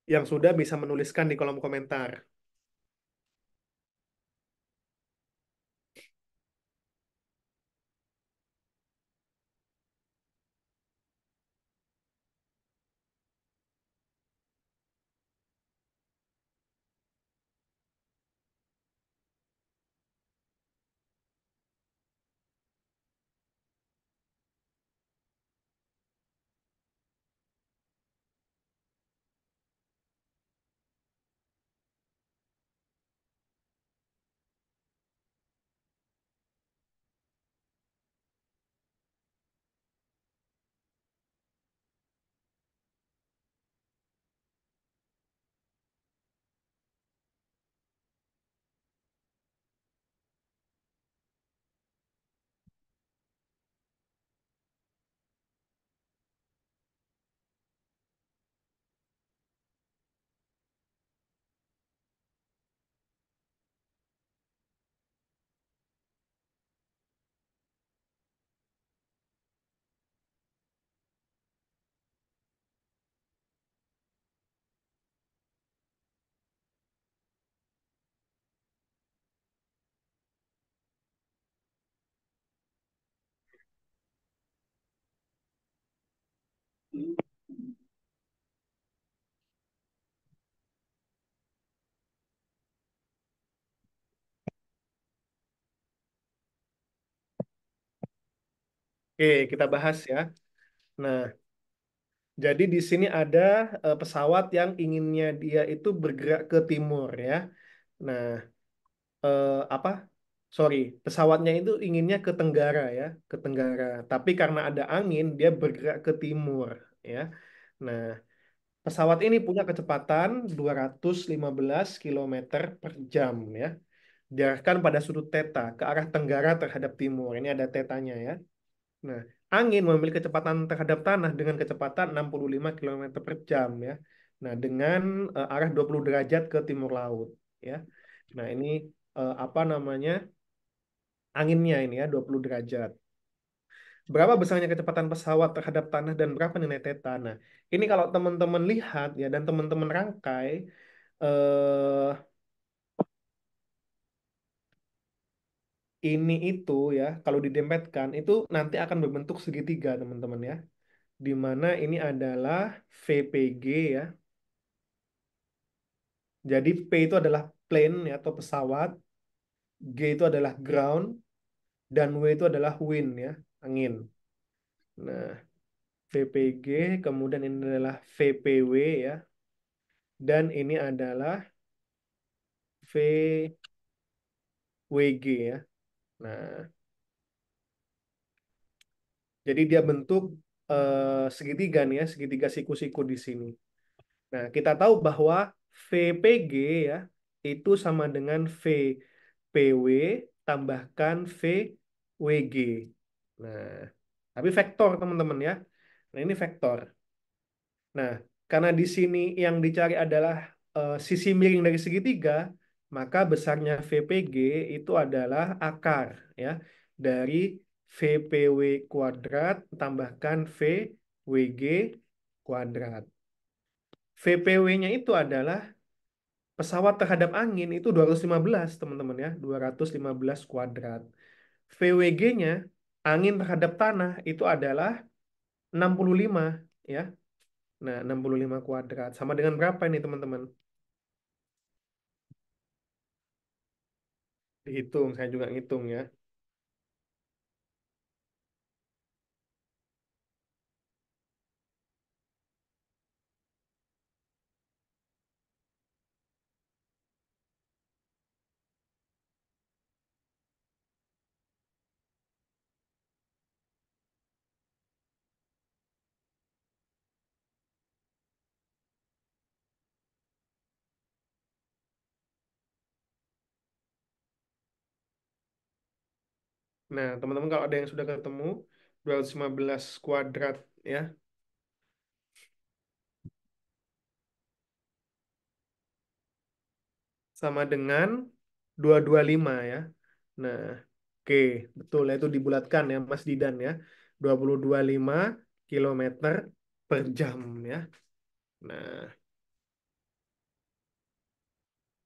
Yang sudah bisa menuliskan di kolom komentar. Oke, kita bahas ya. Nah, jadi di sini ada pesawat yang inginnya dia itu bergerak ke timur ya. Nah, apa? Sorry, pesawatnya itu inginnya ke tenggara ya, ke tenggara. Tapi karena ada angin, dia bergerak ke timur ya. Nah, pesawat ini punya kecepatan 215 km per jam ya. diarahkan pada sudut theta ke arah tenggara terhadap timur. Ini ada tetanya ya. Nah, angin memiliki kecepatan terhadap tanah dengan kecepatan 65 km per jam ya. Nah, dengan arah 20 derajat ke timur laut ya. Nah, ini apa namanya? Anginnya ini ya 20 derajat. Berapa besarnya kecepatan pesawat terhadap tanah dan berapa nilai theta? Nah, ini kalau teman-teman lihat ya dan teman-teman rangkai eh ini itu ya kalau didempetkan itu nanti akan berbentuk segitiga teman-teman ya. Di mana ini adalah VPG ya. Jadi P itu adalah plane ya, atau pesawat, G itu adalah ground, dan W itu adalah wind ya, angin. Nah, VPG, kemudian ini adalah VPW ya, dan ini adalah VWG ya. Nah, jadi dia bentuk segitiga nih ya, segitiga siku-siku di sini. Nah, kita tahu bahwa VPG ya itu sama dengan VPW tambahkan VWG. Nah, tapi vektor teman-teman ya. Nah, ini vektor. Nah, karena di sini yang dicari adalah sisi miring dari segitiga, maka besarnya VPG itu adalah akar ya dari VPW kuadrat tambahkan VWG kuadrat. VPW-nya itu adalah pesawat terhadap angin itu 215 teman-teman ya, 215 kuadrat. VWG-nya angin terhadap tanah itu adalah 65 ya. Nah, 65 kuadrat sama dengan berapa ini teman-teman? Dihitung, saya juga ngitung ya. Nah, teman-teman kalau ada yang sudah ketemu 215 kuadrat ya, sama dengan 225 ya. Nah, oke, betul ya, itu dibulatkan ya Mas Didan ya. 225 kilometer per jam ya. Nah,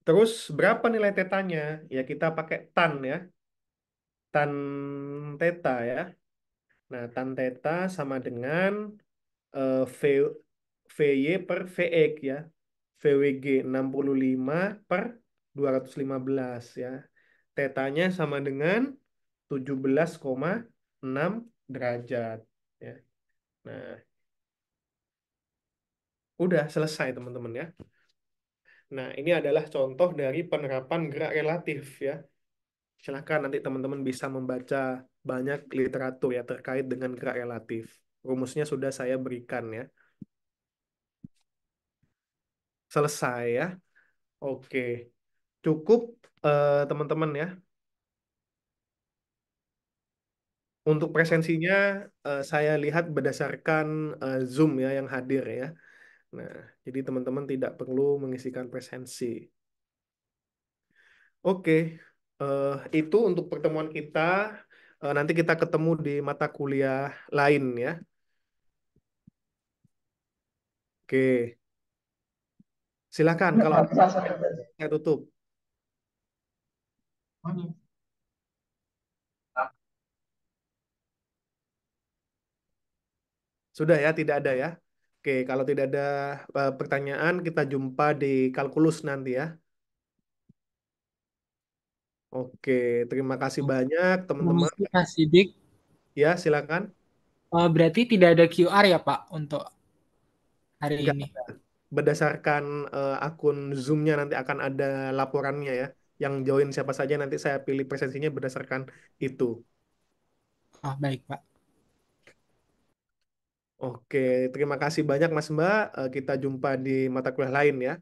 terus berapa nilai tetanya? Ya kita pakai tan ya. Tan teta ya. Nah, tan teta sama dengan V VY per VX ya. VWG 65 per 215 ya. Tetanya sama dengan 17,6 derajat ya. Nah, udah selesai teman-teman ya. Nah, ini adalah contoh dari penerapan gerak relatif ya. Silakan nanti teman-teman bisa membaca banyak literatur ya terkait dengan gerak relatif. Rumusnya sudah saya berikan ya. Selesai ya. Oke. Cukup teman-teman ya. Untuk presensinya saya lihat berdasarkan Zoom ya yang hadir ya. Nah, jadi teman-teman tidak perlu mengisikan presensi. Oke, itu untuk pertemuan kita. Nanti kita ketemu di mata kuliah lain ya. Oke, silakan kalau ada saya tutup. Sudah ya, tidak ada ya. Oke, kalau tidak ada pertanyaan, kita jumpa di kalkulus nanti ya. Oke, terima kasih banyak teman-teman.
Permisi Pak Sidik,
Ya, silakan.
berarti tidak ada QR ya Pak untuk hari
Enggak
ini?
ada. Berdasarkan akun Zoom-nya nanti akan ada laporannya ya. Yang join siapa saja nanti saya pilih presensinya berdasarkan itu.
Ah, baik Pak.
Oke, terima kasih banyak Mas Mbak. Kita jumpa di mata kuliah lain ya.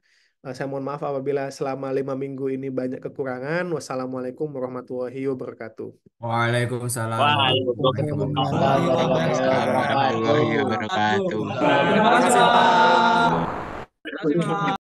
Saya mohon maaf apabila selama 5 minggu ini banyak kekurangan. Wassalamualaikum warahmatullahi wabarakatuh.
Waalaikumsalam warahmatullahi
Waalaikumsalam
wabarakatuh.
warahmatullahi wabarakatuh.
Terima kasih, Pak.